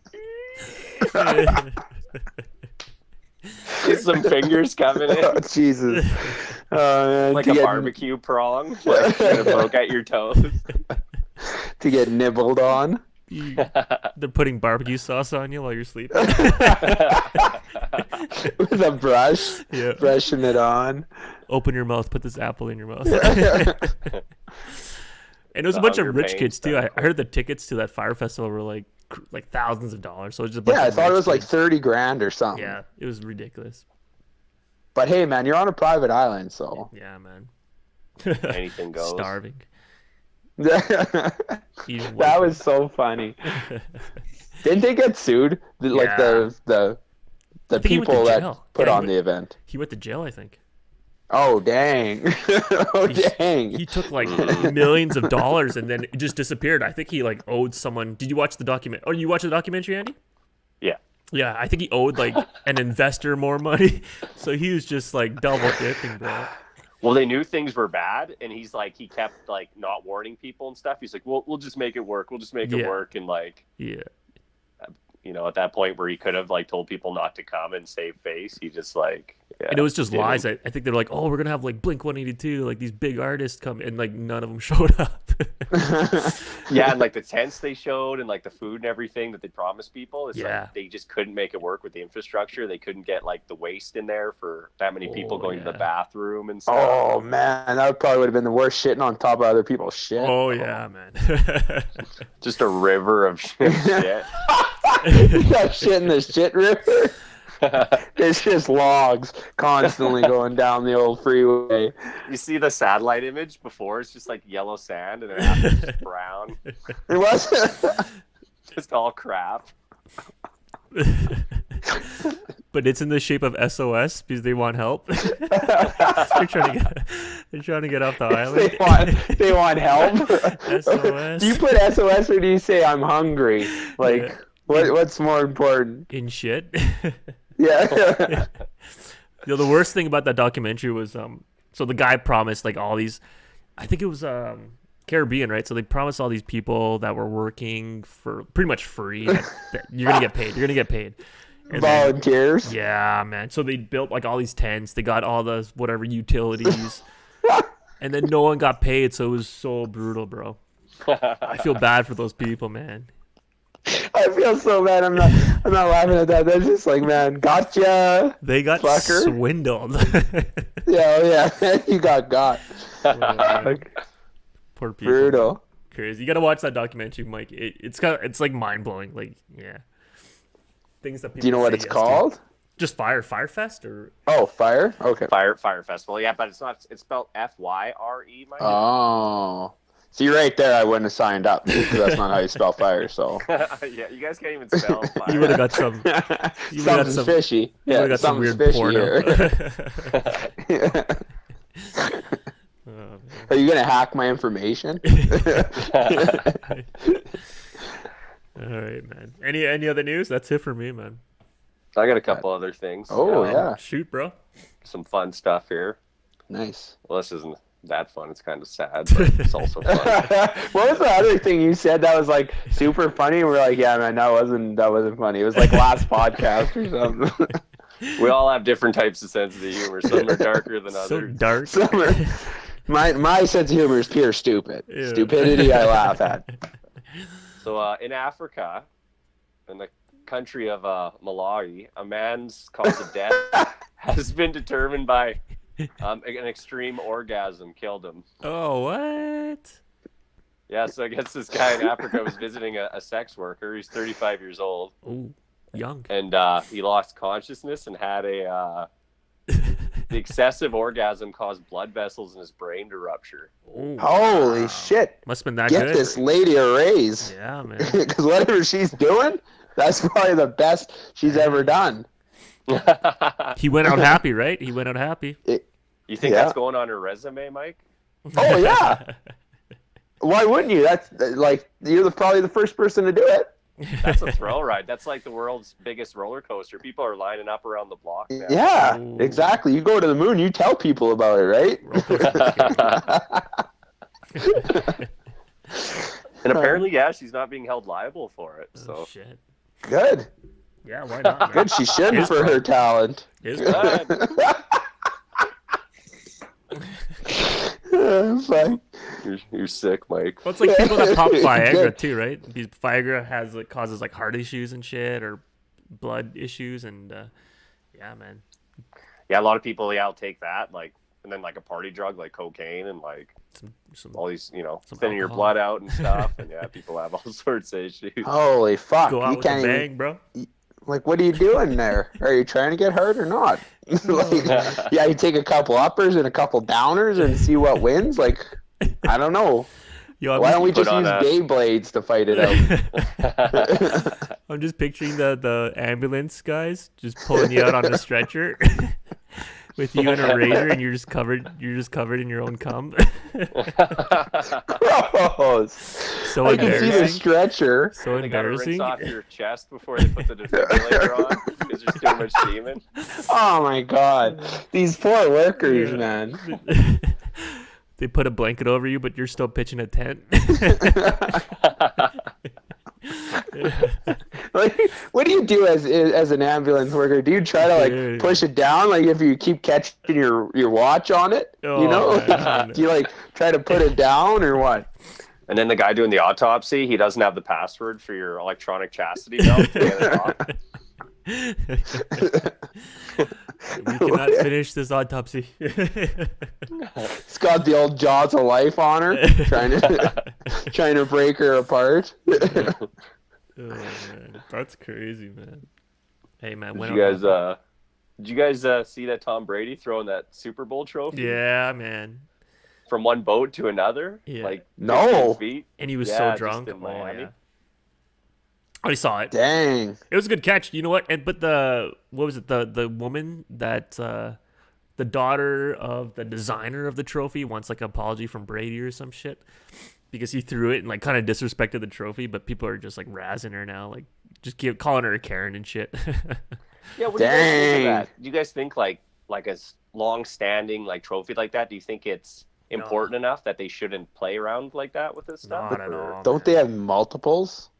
some fingers coming in. Oh, Jesus. Man, like a barbecue prong, like kind of poke at your toes. To get nibbled on. They're putting barbecue sauce on you while you're sleeping. With a brush. Yeah. Brushing it on. Open your mouth, put this apple in your mouth. And it was a bunch of rich kids too. I heard the tickets to that fire festival were like thousands of dollars. So it was just a bunch I of thought it rich was like kids. 30 grand or something. Yeah, it was ridiculous. But hey, man, you're on a private island, so. Yeah, man. Anything goes. Starving. That was so funny. Didn't they get sued? Like the I think he went to people that jail. put Yeah, on the event. He went to jail, I think. Oh dang! Oh dang! He took like millions of dollars and then it just disappeared. I think he like owed someone. Did you watch the document? Oh, you watched the documentary, Andy? Yeah. Yeah, I think he owed like an investor more money, so he was just like double dipping, bro. Well, they knew things were bad, and he kept like not warning people and stuff. He's like, we'll just make it work. We'll just make it work, and like, at that point where he could have like told people not to come and save face, he just like. And it was just lies. I think they're like, oh, we're gonna have like Blink 182, like these big artists come, and like none of them showed up. Yeah, and like the tents they showed, and like the food and everything that they promised people, it's like they just couldn't make it work with the infrastructure. They couldn't get like the waste in there for that many people going to the bathroom and stuff. Oh man, that probably would have been the worst, shitting on top of other people's shit. Oh yeah, man. Just a river of shit. You got shit in the shit river. It's just logs constantly going down the old freeway. You see the satellite image before? It's just like yellow sand, and then after it's just brown. It was just all crap. But it's in the shape of SOS because they want help. they're trying to get off the island. They want help. SOS. Do you put SOS or do you say I'm hungry? Like what's more important? In shit. Yeah. The worst thing about that documentary was so the guy promised like all these, I think it was Caribbean, right? So they promised all these people that were working for pretty much free that you're gonna get paid. You're gonna get paid. And volunteers. Yeah, man. So they built like all these tents. They got all the whatever utilities, and then no one got paid. So it was so brutal, bro. I feel bad for those people, man. I feel so bad. I'm not laughing at that. That's just like, man, gotcha. They got fucker. Swindled. Yeah. You got. Poor people. Brutal. Crazy. You gotta watch that documentary, Mike. It's like mind blowing. Like, yeah. Things that people. Do you know what it's called? Just Firefest or Oh, fire. Okay. Fire Festival. Yeah, but it's not. It's spelled Fyre, Mike. Oh. See, right there, I wouldn't have signed up because that's not how you spell fire. So Yeah, you guys can't even spell fire. you would have got some. You would have got something's some fishy. Yeah, got some something's weird fishy porno. here. Oh, man. Are you gonna hack my information? All right, man. Any other news? That's it for me, man. I got a couple other things. Oh yeah, Shoot, bro. Some fun stuff here. nice. Well, this isn't that fun. It's kind of sad, but it's also fun. What was the other thing you said that was like super funny? We're like, yeah, man, that wasn't funny. It was like last podcast or something. We all have different types of sense of humor. Some are darker than So others. dark. My sense of humor is pure stupid. Yeah. Stupidity I laugh at. So in Africa, in the country of Malawi, a man's cause of death has been determined by an extreme orgasm killed him. Oh, what? Yeah, so I guess this guy in Africa was visiting a sex worker. He's 35 years old. Oh, young. And he lost consciousness and had the excessive orgasm caused blood vessels in his brain to rupture. Oh, Holy wow. shit! Must have been that Get good. this lady a raise. Yeah, man. Because whatever she's doing, that's probably the best she's ever done. He went out happy, right? He went out happy. You think Yeah. that's going on her resume, Mike? Oh yeah. Why wouldn't you? That's like you're probably the first person to do it. That's a thrill ride. That's like the world's biggest roller coaster. People are lining up around the block now. Yeah, Ooh. exactly. You go to the moon, you tell people about it, right? And apparently, yeah, she's not being held liable for it. Oh, So shit. Good. Yeah, why not, man? Good. She shouldn't for her talent. His Fine. you're sick, Mike. Well, it's like people that pop Viagra Good. too, right? Because Viagra has like causes like heart issues and shit, or blood issues, and yeah, man. Yeah, a lot of people, yeah, will take that, like, and then like a party drug like cocaine and like Some all these, Some thinning your alcohol. blood out and stuff. And yeah, people have all sorts of issues. Holy fuck! go out You with a can't bang, even. bro. Like, what are you doing there? Are you trying to get hurt or not? Like, yeah, you take a couple uppers and a couple downers and see what wins. Like, I don't know. Yo, Why don't we put just on use a- Beyblades to fight it out? I'm just picturing the ambulance guys just pulling you out on a stretcher with you and a razor, and you're just covered in your own cum. Gross. So I can see the embarrassing. stretcher. So They gotta rinse embarrassing. off your chest before they put the defibrillator on because there's too much semen. Oh my god. These poor workers, man. They put a blanket over you, but you're still pitching a tent. Like, what do you do as an ambulance worker? Do you try to Dude. like push it down? Like if you keep catching your watch on it, Oh, you know? man. Do you like try to put it down or what? And then the guy doing the autopsy, he doesn't have the password for your electronic chastity belt to get it off. We cannot finish this autopsy. It's got the old jaws of life on her, trying to break her apart. Oh, man. That's crazy, man. Hey, man. Did when you guys see that Tom Brady throwing that Super Bowl trophy Yeah, man. from one boat to another? Yeah. Like No. 15 feet? And he was Yeah, so just drunk. in Oh, Miami. yeah. I saw it. Dang. It was a good catch. You know what? But what was it? The woman that the daughter of the designer of the trophy wants like an apology from Brady or some shit because he threw it and like kind of disrespected the trophy. But people are just like razzing her now, like just calling her a Karen and shit. Yeah, what do you guys think Dang. of that? Do you guys think like a long-standing like trophy like that? Do you think it's important enough that they shouldn't play around like that with this stuff? Not at Or- all. Don't they have multiples?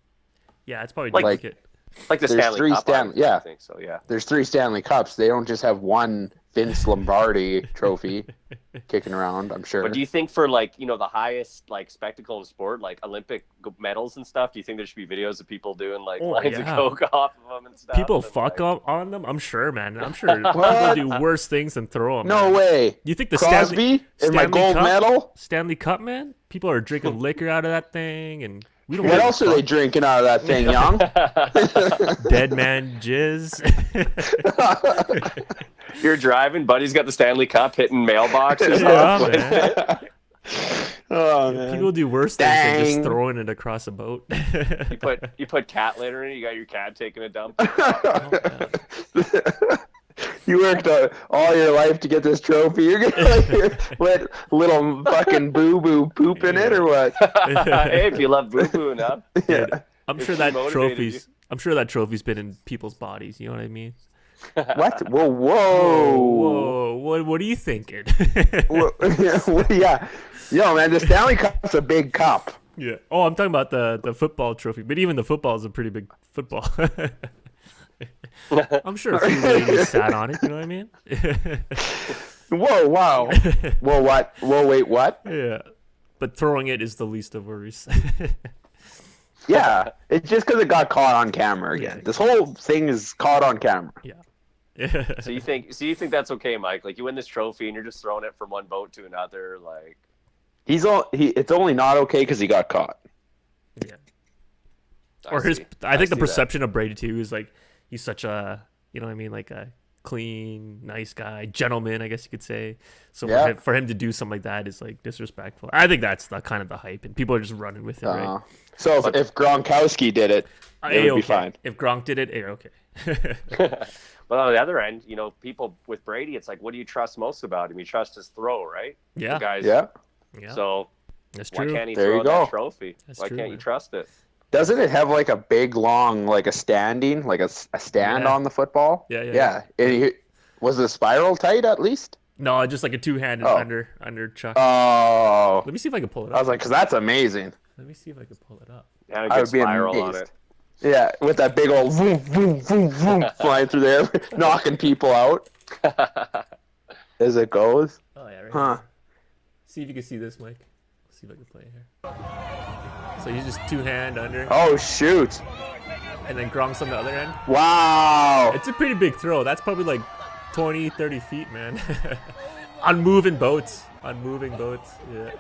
Yeah, it's probably Like- duplicate. Like the There's Stanley three Cup. yeah. I think so. Yeah. There's 3 Stanley Cups. They don't just have one Vince Lombardi trophy kicking around, I'm sure. But do you think for like the highest like spectacle of sport, like Olympic medals and stuff, do you think there should be videos of people doing like Oh, lines yeah. of coke off of them and stuff? People and, fuck like, up on them. I'm sure, man. I'm sure people What? do worse things than throw them. No man. way. You think the Crosby and my Stanley gold Cup? medal? Stanley Cup, man? People are drinking liquor out of that thing, and We don't What give a else are they fuck. drinking out of that thing, Young? Dead man jizz. You're driving, buddy's got the Stanley Cup hitting mailboxes Yeah, off. man. Oh, man. People do worse things than just Dang. throwing it across a boat. You put cat litter in it. You got your cat taking a dump. You worked all your life to get this trophy. You're gonna let little fucking boo boo poop in it or what? Hey, if you love boo boo enough, Yeah. I'm If sure she that motivated trophy's been in people's bodies. You know what I mean? What? Whoa, Whoa! What are you thinking? whoa. Yeah. Yo, man, the Stanley Cup's a big cup. Yeah. Oh, I'm talking about the football trophy, but even the football is a pretty big football. I'm sure a few ladies sat on it. You know what I mean? Whoa, wow. Whoa, what? Whoa, wait, what? Yeah. But throwing it is the least of worries. Yeah, it's just because it got caught on camera again. Yeah. This whole thing is caught on camera. Yeah. So you think that's okay, Mike? Like you win this trophy and you're just throwing it from one boat to another, like It's only not okay because he got caught. Yeah. Or his, see. I think the see that. perception of Brady too is like he's such a, you know what I mean, like a clean, nice guy, gentleman, I guess you could say. So Yeah. for him to do something like that is like disrespectful. I think that's the kind of the hype, and people are just running with it, right? So if Gronkowski did it, it would be fine. If Gronk did it, okay. But on the other end, you know, people with Brady, it's like, what do you trust most about him? You trust his throw, right? Yeah. The guys. Yeah. Yeah, So that's why true. can't he There you throw that go. trophy? That's Why true, can't you man. trust it? Doesn't it have like a big long, like a standing, like a stand Yeah. on the football? Yeah. Was the spiral tight at least? No, just like a two-handed Oh. under chuck. Oh, Let me see if I can pull it I up. was like, because that's amazing. Let me see if I can pull it up. And a I good would be spiral on amazed. it. Yeah, with that big old vroom, vroom, vroom, vroom flying through there, knocking people out as it goes. Oh yeah, right Huh. here. See if you can see this, Mike. Let's see if I can play it here. So you just two-hand under, Oh, shoot. and then Gronk's on the other end. Wow. It's a pretty big throw. That's probably like 20, 30 feet, man. On moving boats. Yeah.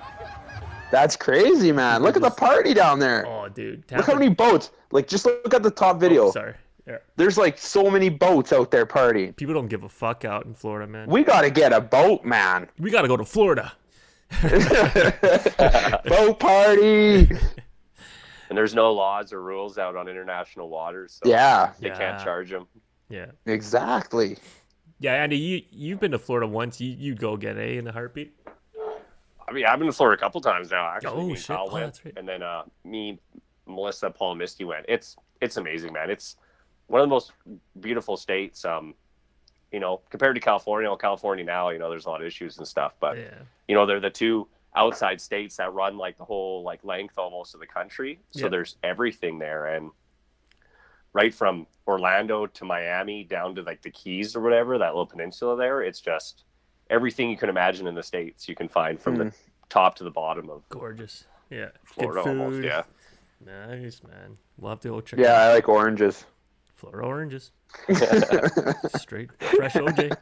That's crazy, man. Look at the party down there. Oh, dude. Look how many boats. Like, just look at the top video. Oh, sorry. Yeah. There's like so many boats out there partying. People don't give a fuck out in Florida, man. We got to get a boat, man. We got to go to Florida. Boat party. And there's no laws or rules out on international waters, so Yeah, they can't Yeah. charge them. Yeah. exactly. Yeah, Andy, you've been to Florida once. You'd go get A in a heartbeat. I mean, I've been to Florida a couple times now, actually. Oh, Me and shit. Kyle Oh, went, that's right. and then me, Melissa, Paul, and Misty went. It's amazing, man. It's one of the most beautiful states. You know, compared to California. Well, California now, you know, there's a lot of issues and stuff, but Yeah. you know, they're the two outside states that run like the whole like length almost of the country. So Yeah. there's everything there, and right from Orlando to Miami down to like the Keys or whatever, that little peninsula there, it's just everything you can imagine in the States you can find from the top to the bottom of Gorgeous. Yeah. Florida Good food. almost. Yeah. Nice, man. We'll have to go check Yeah, out I like oranges. Florida oranges. Straight fresh OJ.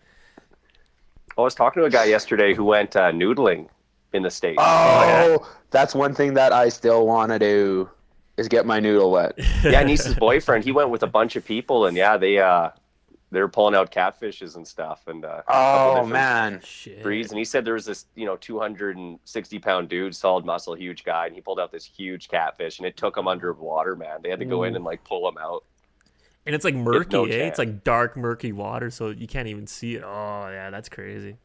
I was talking to a guy yesterday who went noodling in the States. Oh, that's one thing that I still want to do is get my noodle wet. Yeah, Niece's boyfriend, he went with a bunch of people, and yeah, they were pulling out catfishes and stuff, and a couple Oh, different man. Shit. breeds. And he said there was this 260-pound dude, solid muscle, huge guy, and he pulled out this huge catfish, and it took him underwater, man. They had to go in and like pull him out. And it's like murky, no eh? chance. It's like dark, murky water, so you can't even see it. Oh, yeah, that's crazy.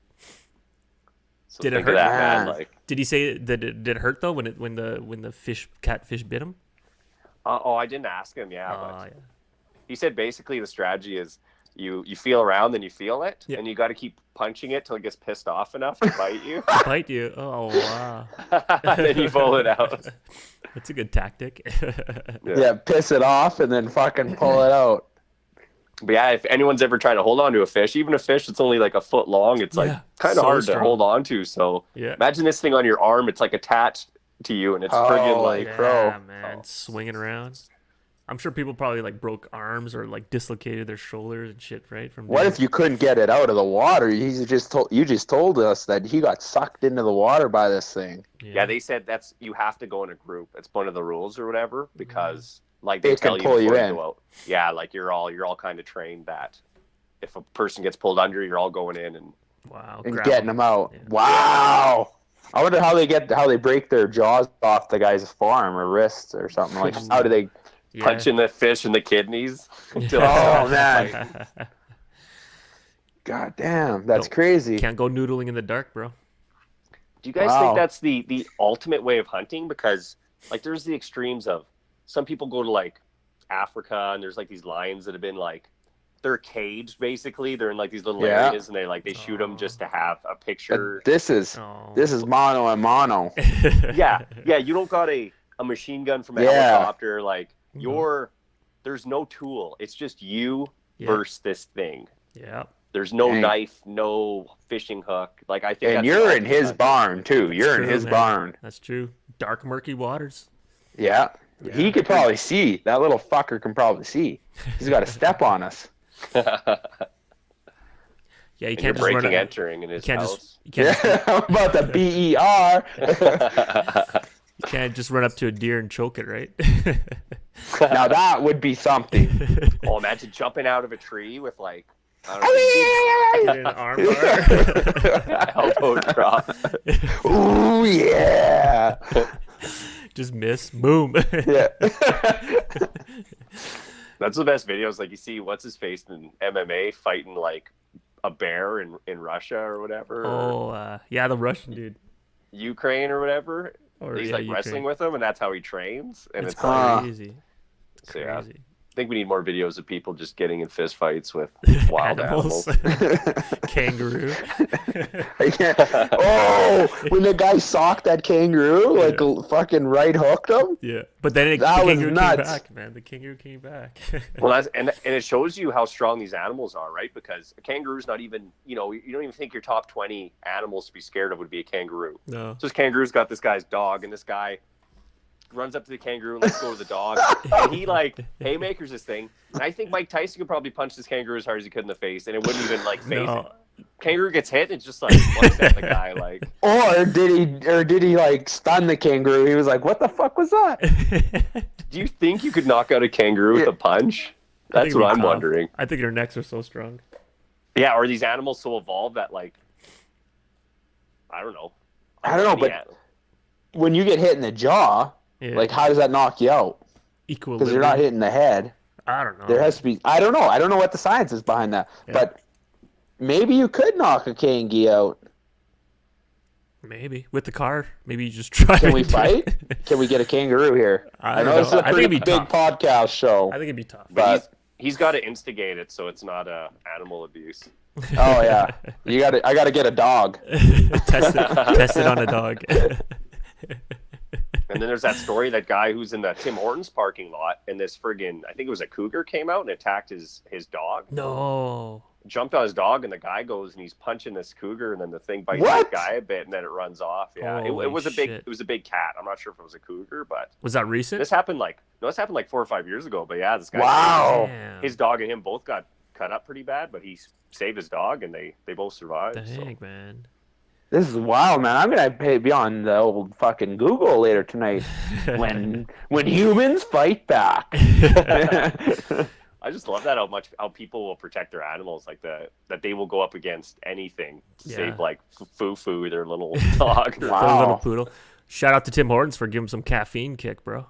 So Did it think hurt? of that, man. Man. Like, Did he say that did it hurt though when the catfish bit him? I didn't ask him, yeah, Oh, but yeah. he said basically the strategy is you feel around, then you feel it, Yeah. and you got to keep punching it till it gets pissed off enough to bite you, Bite you. Oh, wow. and then you pull it out. That's a good tactic. Yeah, piss it off and then fucking pull it out. But yeah, if anyone's ever trying to hold on to a fish, even a fish that's only like a foot long, it's like Yeah, kind of so hard strong. to hold on to. So Yeah. imagine this thing on your arm. It's like attached to you, and it's friggin' Oh, like Yeah, Crow. man. Swinging around. I'm sure people probably like broke arms or like dislocated their shoulders and shit, right? What if you couldn't get it out of the water? You just told us that he got sucked into the water by this thing. Yeah, they said you have to go in a group. It's one of the rules or whatever, because like they It tell can you pull before you you in. go out. Yeah, like you're all kind of trained that if a person gets pulled under, you're all going in and Getting them out. Yeah. Wow. I wonder how they break their jaws off the guy's forearm or wrists or something. Like how do they? punching the fish in the kidneys. Oh man. God damn, that's crazy. Can't go noodling in the dark, bro. Do you guys think that's the ultimate way of hunting? Because like there's the extremes of some people go to like Africa and there's like these lions that have been like they're caged basically. They're in like these little areas and they shoot them just to have a picture. This is mono and mono. Yeah. You don't got a machine gun from a helicopter. Like there's no tool. It's just you versus this thing. Yeah. There's no knife, no fishing hook. Like I think. And you're in his barn too. You're in his barn. That's true. Dark, murky waters. Yeah. He could probably see. That little fucker can probably see. He's got to step on us. Yeah, you can't just breaking entering in his house. You can't just, How about the BER? You can't just run up to a deer and choke it, right? Now that would be something. Oh, imagine jumping out of a tree with like An arm bar. elbow drop. Ooh yeah. Just miss. Boom. Yeah. That's the best videos. Like you see, what's his face in MMA fighting like a bear in Russia or whatever. Yeah, the Russian dude. Ukraine or whatever. Or, he's Ukraine. wrestling with him, and that's how he trains. And it's crazy. It's crazy. crazy. I think we need more videos of people just getting in fist fights with wild animals. Kangaroo. Oh, when the guy socked that kangaroo, like fucking right hooked him. Yeah, but then the kangaroo came back, man. The kangaroo came back. Well, and it shows you how strong these animals are, right? Because a kangaroo's not even, you don't even think your top 20 animals to be scared of would be a kangaroo. No. So this kangaroo's got this guy's dog, and this guy runs up to the kangaroo and lets go of the dog, and he like haymakers this thing. And I think Mike Tyson could probably punch this kangaroo as hard as he could in the face, and it wouldn't even like phase it. Kangaroo gets hit, and it's just like looks at the guy like. Or did he like stun the kangaroo? He was like, "What the fuck was that?" Do you think you could knock out a kangaroo with a punch? That's what I'm wondering. I think their necks are so strong. Yeah, are these animals so evolved that like, I don't know, but when you get hit in the jaw. Yeah. Like, how does that knock you out? Equilibrium. Because you're not hitting the head. I don't know. There has to be. I don't know. I don't know what the science is behind that. Yeah. But maybe you could knock a kangaroo out. Maybe with the car. Maybe you just try. Can we fight? Can we get a kangaroo here? I know this is a pretty big podcast show. I think it'd be tough. But he's got to instigate it, so it's not animal abuse. Oh yeah, I got to get a dog. Test it on a dog. And then there's that story, that guy who's in the Tim Hortons parking lot, and this friggin', I think it was a cougar, came out and attacked his dog. No. Jumped on his dog, and the guy goes and he's punching this cougar, and then the thing bites the guy a bit, and then it runs off. Yeah, it was a big cat. I'm not sure if it was a cougar, but was that recent? This happened like 4 or 5 years ago. But yeah, this guy. Wow. His dog and him both got cut up pretty bad, but he saved his dog, and they both survived. Dang, man. This is wild, man. I'm gonna be on the old fucking Google later tonight. when humans fight back. I just love that how people will protect their animals, like that they will go up against anything to save like Foo, their little dog. Their little poodle. Shout out to Tim Hortons for giving some caffeine kick, bro.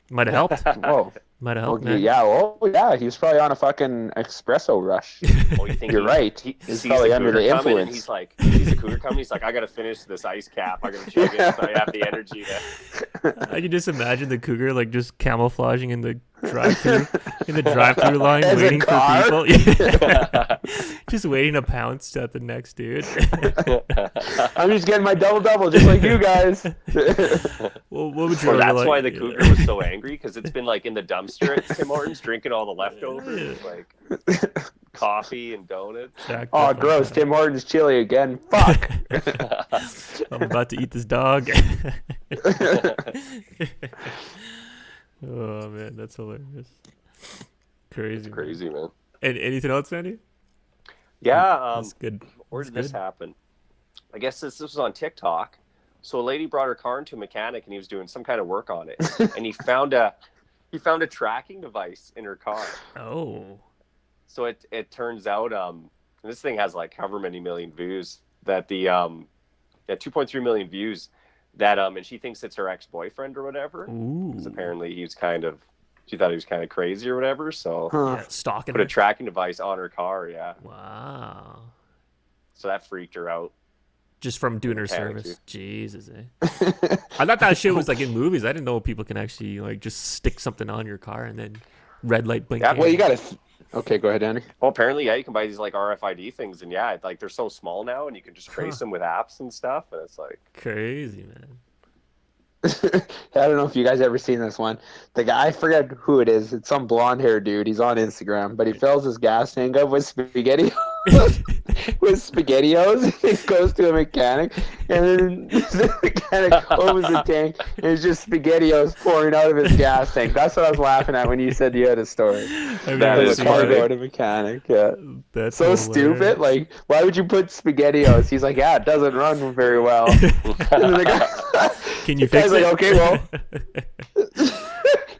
Might have helped. Whoa. Might have helped, man. Yeah, he was probably on a fucking espresso rush. Oh, you think you're right. He's probably under the influence. He's like, he's a cougar coming. He's like, I gotta finish this ice cap. I gotta chug it so I have the energy to. I can just imagine the cougar like just camouflaging in the drive-through line, as waiting for people. Yeah. Just waiting to pounce at the next dude. I'm just getting my double just like you guys. Well, what would you? Well, that's why the cougar was so angry, because it's been like in the dumpster at Tim Hortons drinking all the leftovers, like coffee and donuts. Oh, gross! Tim Hortons chili again. Fuck. I'm about to eat this dog. Oh man, that's hilarious. Crazy. It's crazy, man. And anything else, Andy? Yeah. That's good. Where That's did this good. happen? I guess this was on TikTok. So a lady brought her car into a mechanic, and he was doing some kind of work on it, and he found a tracking device in her car. Oh. So it turns out and this thing has like however many million views that the 2.3 million views that and she thinks it's her ex-boyfriend or whatever. Ooh. Because apparently she thought he was kind of crazy or whatever. So Yeah, stalking put her. a tracking device on her car. Yeah. Wow. So that freaked her out. Just from doing her Mechanic, service. too. Jesus, eh? I thought that shit was like in movies. I didn't know people can actually like just stick something on your car and then red light blink. Yeah, Well, you gotta. Okay, go ahead, Andy. Well, apparently, yeah, you can buy these like RFID things, and yeah, like they're so small now, and you can just trace them with apps and stuff, and it's like Crazy, man. I don't know if you guys ever seen this one. The guy, I forget who it is. It's some blonde haired dude. He's on Instagram, but he fills his gas tank up with spaghetti. With SpaghettiOs, and goes to a mechanic, and then the mechanic opens the tank, and it's just SpaghettiOs pouring out of his gas tank. That's what I was laughing at when you said you had a story. I've That never is seen funny. Go to mechanic. Yeah. That's So hilarious. stupid. Like, why would you put SpaghettiOs? He's like, yeah, it doesn't run very well. And then the guy, Can you the guy's fix it? like, okay, well.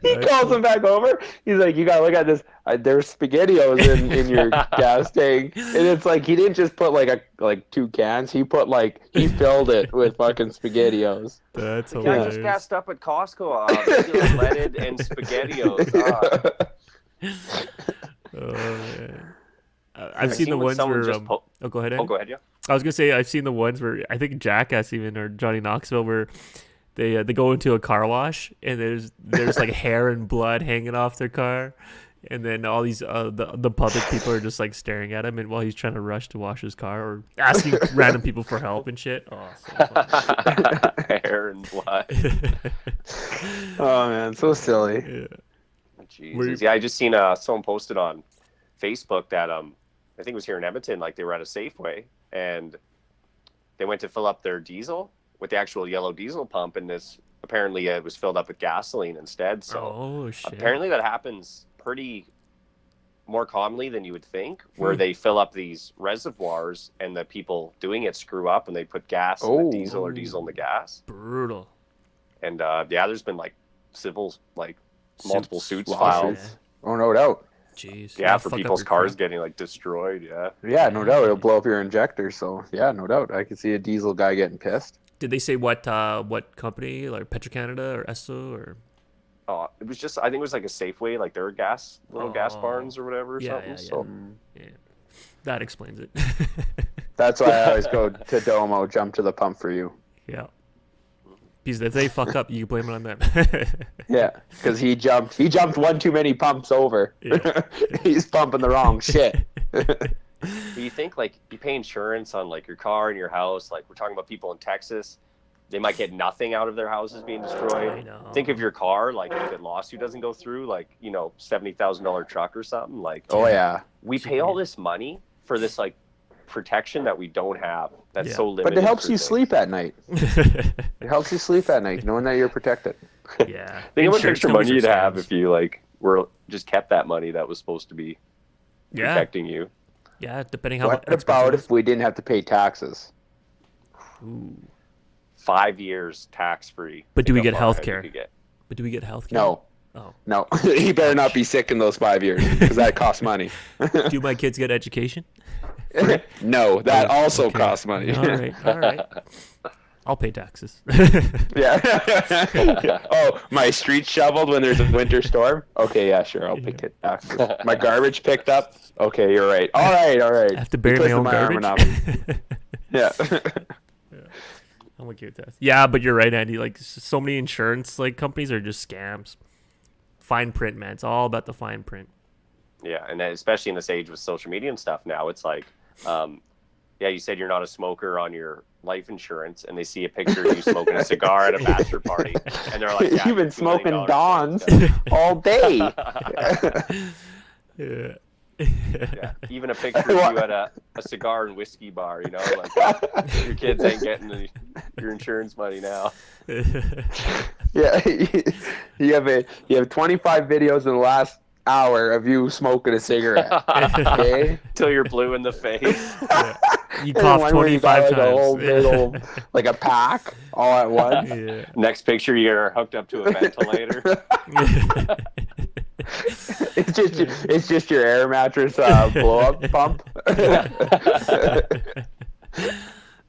He calls him back over. He's like, you gotta look at this. There's SpaghettiOs in your gas tank, and it's like he didn't just put like 2 cans. He filled it with fucking SpaghettiOs. That's I hilarious. just gassed up at Costco, regular leaded and SpaghettiOs. Oh man. I've seen the when ones someone where. just Oh, go ahead. Oh, Andy. go ahead, yeah. I was gonna say I've seen the ones where I think Jackass even or Johnny Knoxville where they go into a car wash and there's like hair and blood hanging off their car, and then all these the public people are just like staring at him and while he's trying to rush to wash his car or asking random people for help and shit. Oh, so funny. Hair and blood. Oh man, so silly. Yeah. Jesus. Yeah, I just seen someone posted on Facebook that I think it was here in Edmonton, like they were at a Safeway and they went to fill up their diesel with the actual yellow diesel pump, and this apparently it was filled up with gasoline instead. So Oh shit. apparently that happens pretty more commonly than you would think, where they fill up these reservoirs and the people doing it screw up and they put gas in the diesel or diesel in the gas. Brutal. And yeah, there's been like multiple suits Lawsuits. filed. Yeah. Oh, no doubt. Jeez. Yeah, That'll for fuck up people's your cars car. getting like destroyed. Yeah. Yeah, no doubt. It'll blow up your injector. So yeah, no doubt. I can see a diesel guy getting pissed. Did they say what company, like Petro-Canada or Esso or? Oh, it was just, I think it was like a Safeway, like their gas barns or whatever. Or Yeah, something. yeah, So yeah. That explains it. That's why I always go to Domo, jump to the pump for you. Yeah. Because if they fuck up, you can blame it on them. Yeah, because he jumped one too many pumps over. Yeah. He's pumping the wrong shit. do you think like you pay insurance on like your car and your house? Like we're talking about people in Texas, they might get nothing out of their houses being destroyed. I know. Think of your car, like if the lawsuit doesn't go through, like, you know, $70,000 truck or something. Like, Oh yeah, we pay all this money for this like protection that we don't have. That's Yeah. so limited. but it helps for you things. sleep at night. It helps you sleep at night, knowing that you're protected. Yeah. Think how much Insurance extra companies money are you'd have scams. if you like were just kept that money that was supposed to be Yeah. protecting you. Yeah, depending how What expensive about it is. if we didn't have to pay taxes? Ooh. 5 years tax free. But do we get healthcare? Get. But do we get health care? No, Oh. no. He better not be sick in those 5 years because that costs money. Do my kids get education? No, that also Okay. costs money. All right. All right. I'll pay taxes. Yeah. Oh, my street shoveled when there's a winter storm? Okay, yeah, sure, I'll pick it up. My garbage picked up? Okay, you're right. All right, all right. I have to bury my Twisted own arm garbage. enough. Yeah. I'm okay with that. Yeah, but you're right, Andy. Like so many insurance like companies are just scams. Fine print, man. It's all about the fine print. Yeah, and then especially in this age with social media and stuff now, it's like, yeah, you said you're not a smoker on your life insurance, and they see a picture of you smoking a cigar at a bachelor party, and they're like, yeah, You've been $2 million smoking Dons all day. Yeah. Yeah, even a picture of you at a cigar and whiskey bar, you know, like your kids ain't getting your insurance money now. Yeah, you have 25 videos in the last hour of you smoking a cigarette. Okay, Till you're blue in the face. Yeah. You and cough one where you got 25 like a times. whole big old, like a pack all at once. Yeah. Next picture, you're hooked up to a ventilator. It's just your air mattress blow up pump.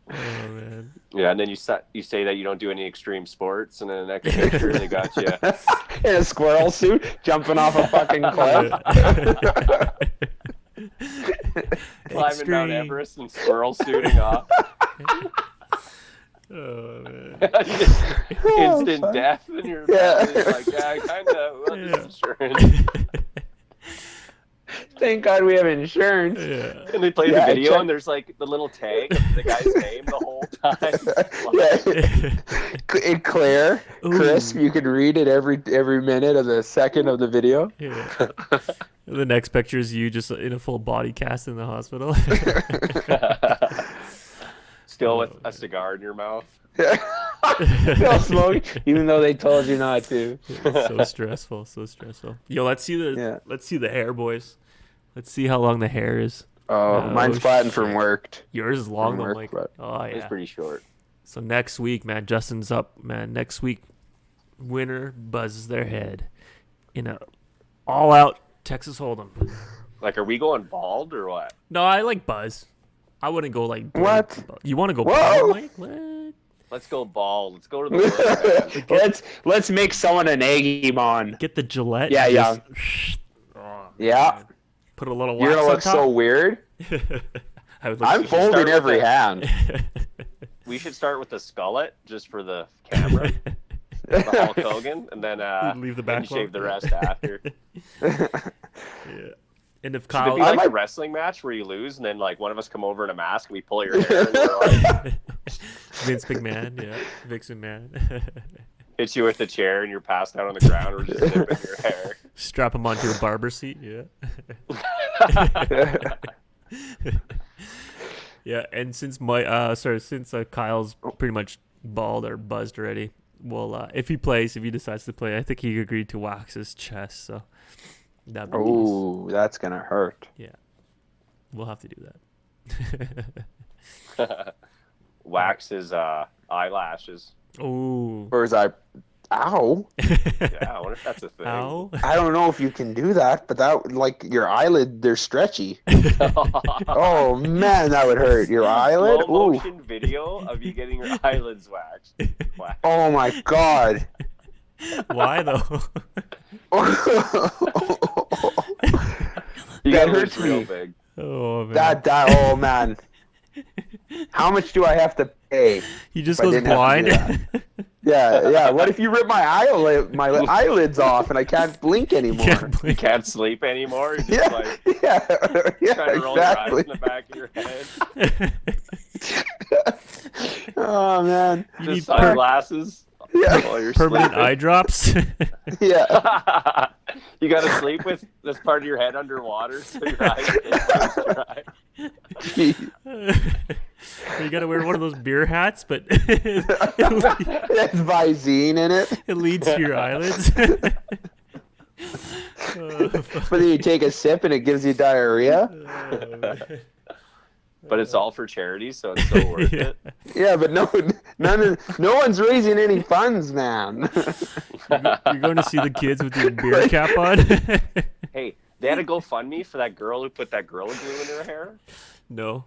Oh man. Yeah, and then you say that you don't do any extreme sports, and then the next picture they got you In a squirrel suit, jumping off a fucking cliff. climbing Mount Everest and squirrel shooting off. Oh man. Instant death, and your family's like, yeah, I kind of want this insurance. Thank God we have insurance. Yeah. And they play the video, and there's like the little tag of the guy's name the whole time. It clear, crisp. You can read it every minute of the second of the video. Yeah. The next picture is you just in a full body cast in the hospital. Still with a cigar in your mouth. Still smoking, even though they told you not to. So stressful, so stressful. Yo, let's see the hair, boys. Let's see how long the hair is. Mine's flattened from work. Yours is long though, Mike. But... Oh yeah, it's pretty short. So next week, man, Justin's up, man. Next week, winner buzzes their head in a all-out Texas Hold'em. Like, are we going bald or what? No, I like buzz. I wouldn't go like what? You want to go bald, Mike? What? Let's go bald. Let's go to the world, let's make someone an Agumon. Get the Gillette. Yeah. Yeah. Man. Put a little wax. You're gonna on look top. so weird. I'm folding every hand. We should start with the skullet just for the camera. The Hulk Hogan, and then leave the back shave the rest after. Yeah. And if Kyle, should it be like a wrestling match where you lose, and then like one of us come over in a mask and we pull your hair, and we're like Vince McMahon, yeah, Vince McMahon. Hits you with the chair, and you're passed out on the ground. We're just zipping your hair. Strap him onto a barber seat, yeah. Yeah, and since Kyle's pretty much bald or buzzed already, well, if he decides to play, I think he agreed to wax his chest, so that'd be nice. That's gonna hurt. Yeah, we'll have to do that. Wax his eyelashes. Oh, or his eye. Ow. Yeah, I wonder if that's a thing. Ow. I don't know if you can do that, but that, like, your eyelid, they're stretchy. Oh man, that would hurt. Your eyelid. Slow motion video of you getting your eyelids waxed. Oh my God. Why though? That hurts me. Big. Oh man. Oh man. How much do I have to pay? He just goes blind. Yeah. What if you rip my eyelids off and I can't blink anymore? You can't sleep anymore. You're just trying to roll your eyes in the back of your head. Oh man. You need sunglasses. While you're Permanent sleeping. eye drops. Yeah. You got to sleep with this part of your head underwater so your eyes get dry. You gotta wear one of those beer hats, but That's Visine in it. It leads to your eyelids. But then you take a sip and it gives you diarrhea. But it's all for charity, so it's so worth it. Yeah, but no one's raising any funds, man. You're going to see the kids with your beer cap on. Hey, they had a GoFundMe for that girl who put that Gorilla Glue in her hair. No.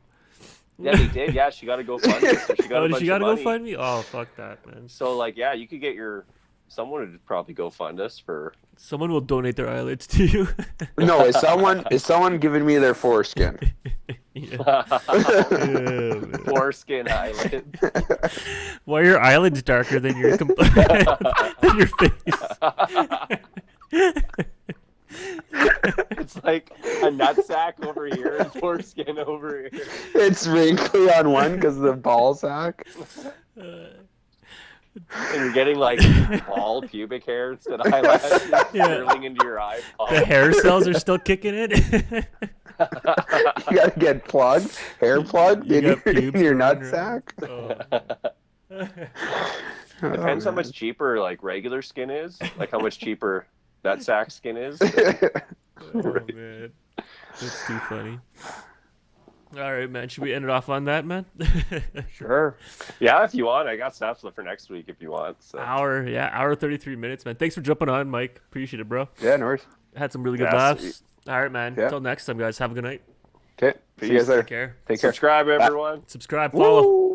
Yeah, they did. Yeah, she got a GoFundMe. So she got a bunch of money. GoFundMe? Oh, fuck that, man. So, like, yeah, you could get someone would probably go fund us for. Someone will donate their eyelids to you. No, is someone giving me their foreskin? Foreskin eyelids. Why are your eyelids darker than your than your face? It's like a nutsack over here and foreskin over here. It's wrinkly on one because of the ball sack. And you're getting like bald pubic hair instead of eyelashes curling into your eyeball. The hair cells are still kicking it. You gotta get plugged, hair plugged in your nutsack. Depends how much cheaper like regular skin is, like how much cheaper that sack skin is. Oh man, that's too funny. All right, man. Should we end it off on that, man? Sure. Yeah, if you want, I got stuff for next week if you want. So. Hour 33 minutes, man. Thanks for jumping on, Mike. Appreciate it, bro. Yeah, no worries. Had some really good laughs. All right, man. Until next time, guys. Have a good night. Okay. See you guys later. Take care. Take care. Subscribe, everyone. Subscribe, follow. Woo!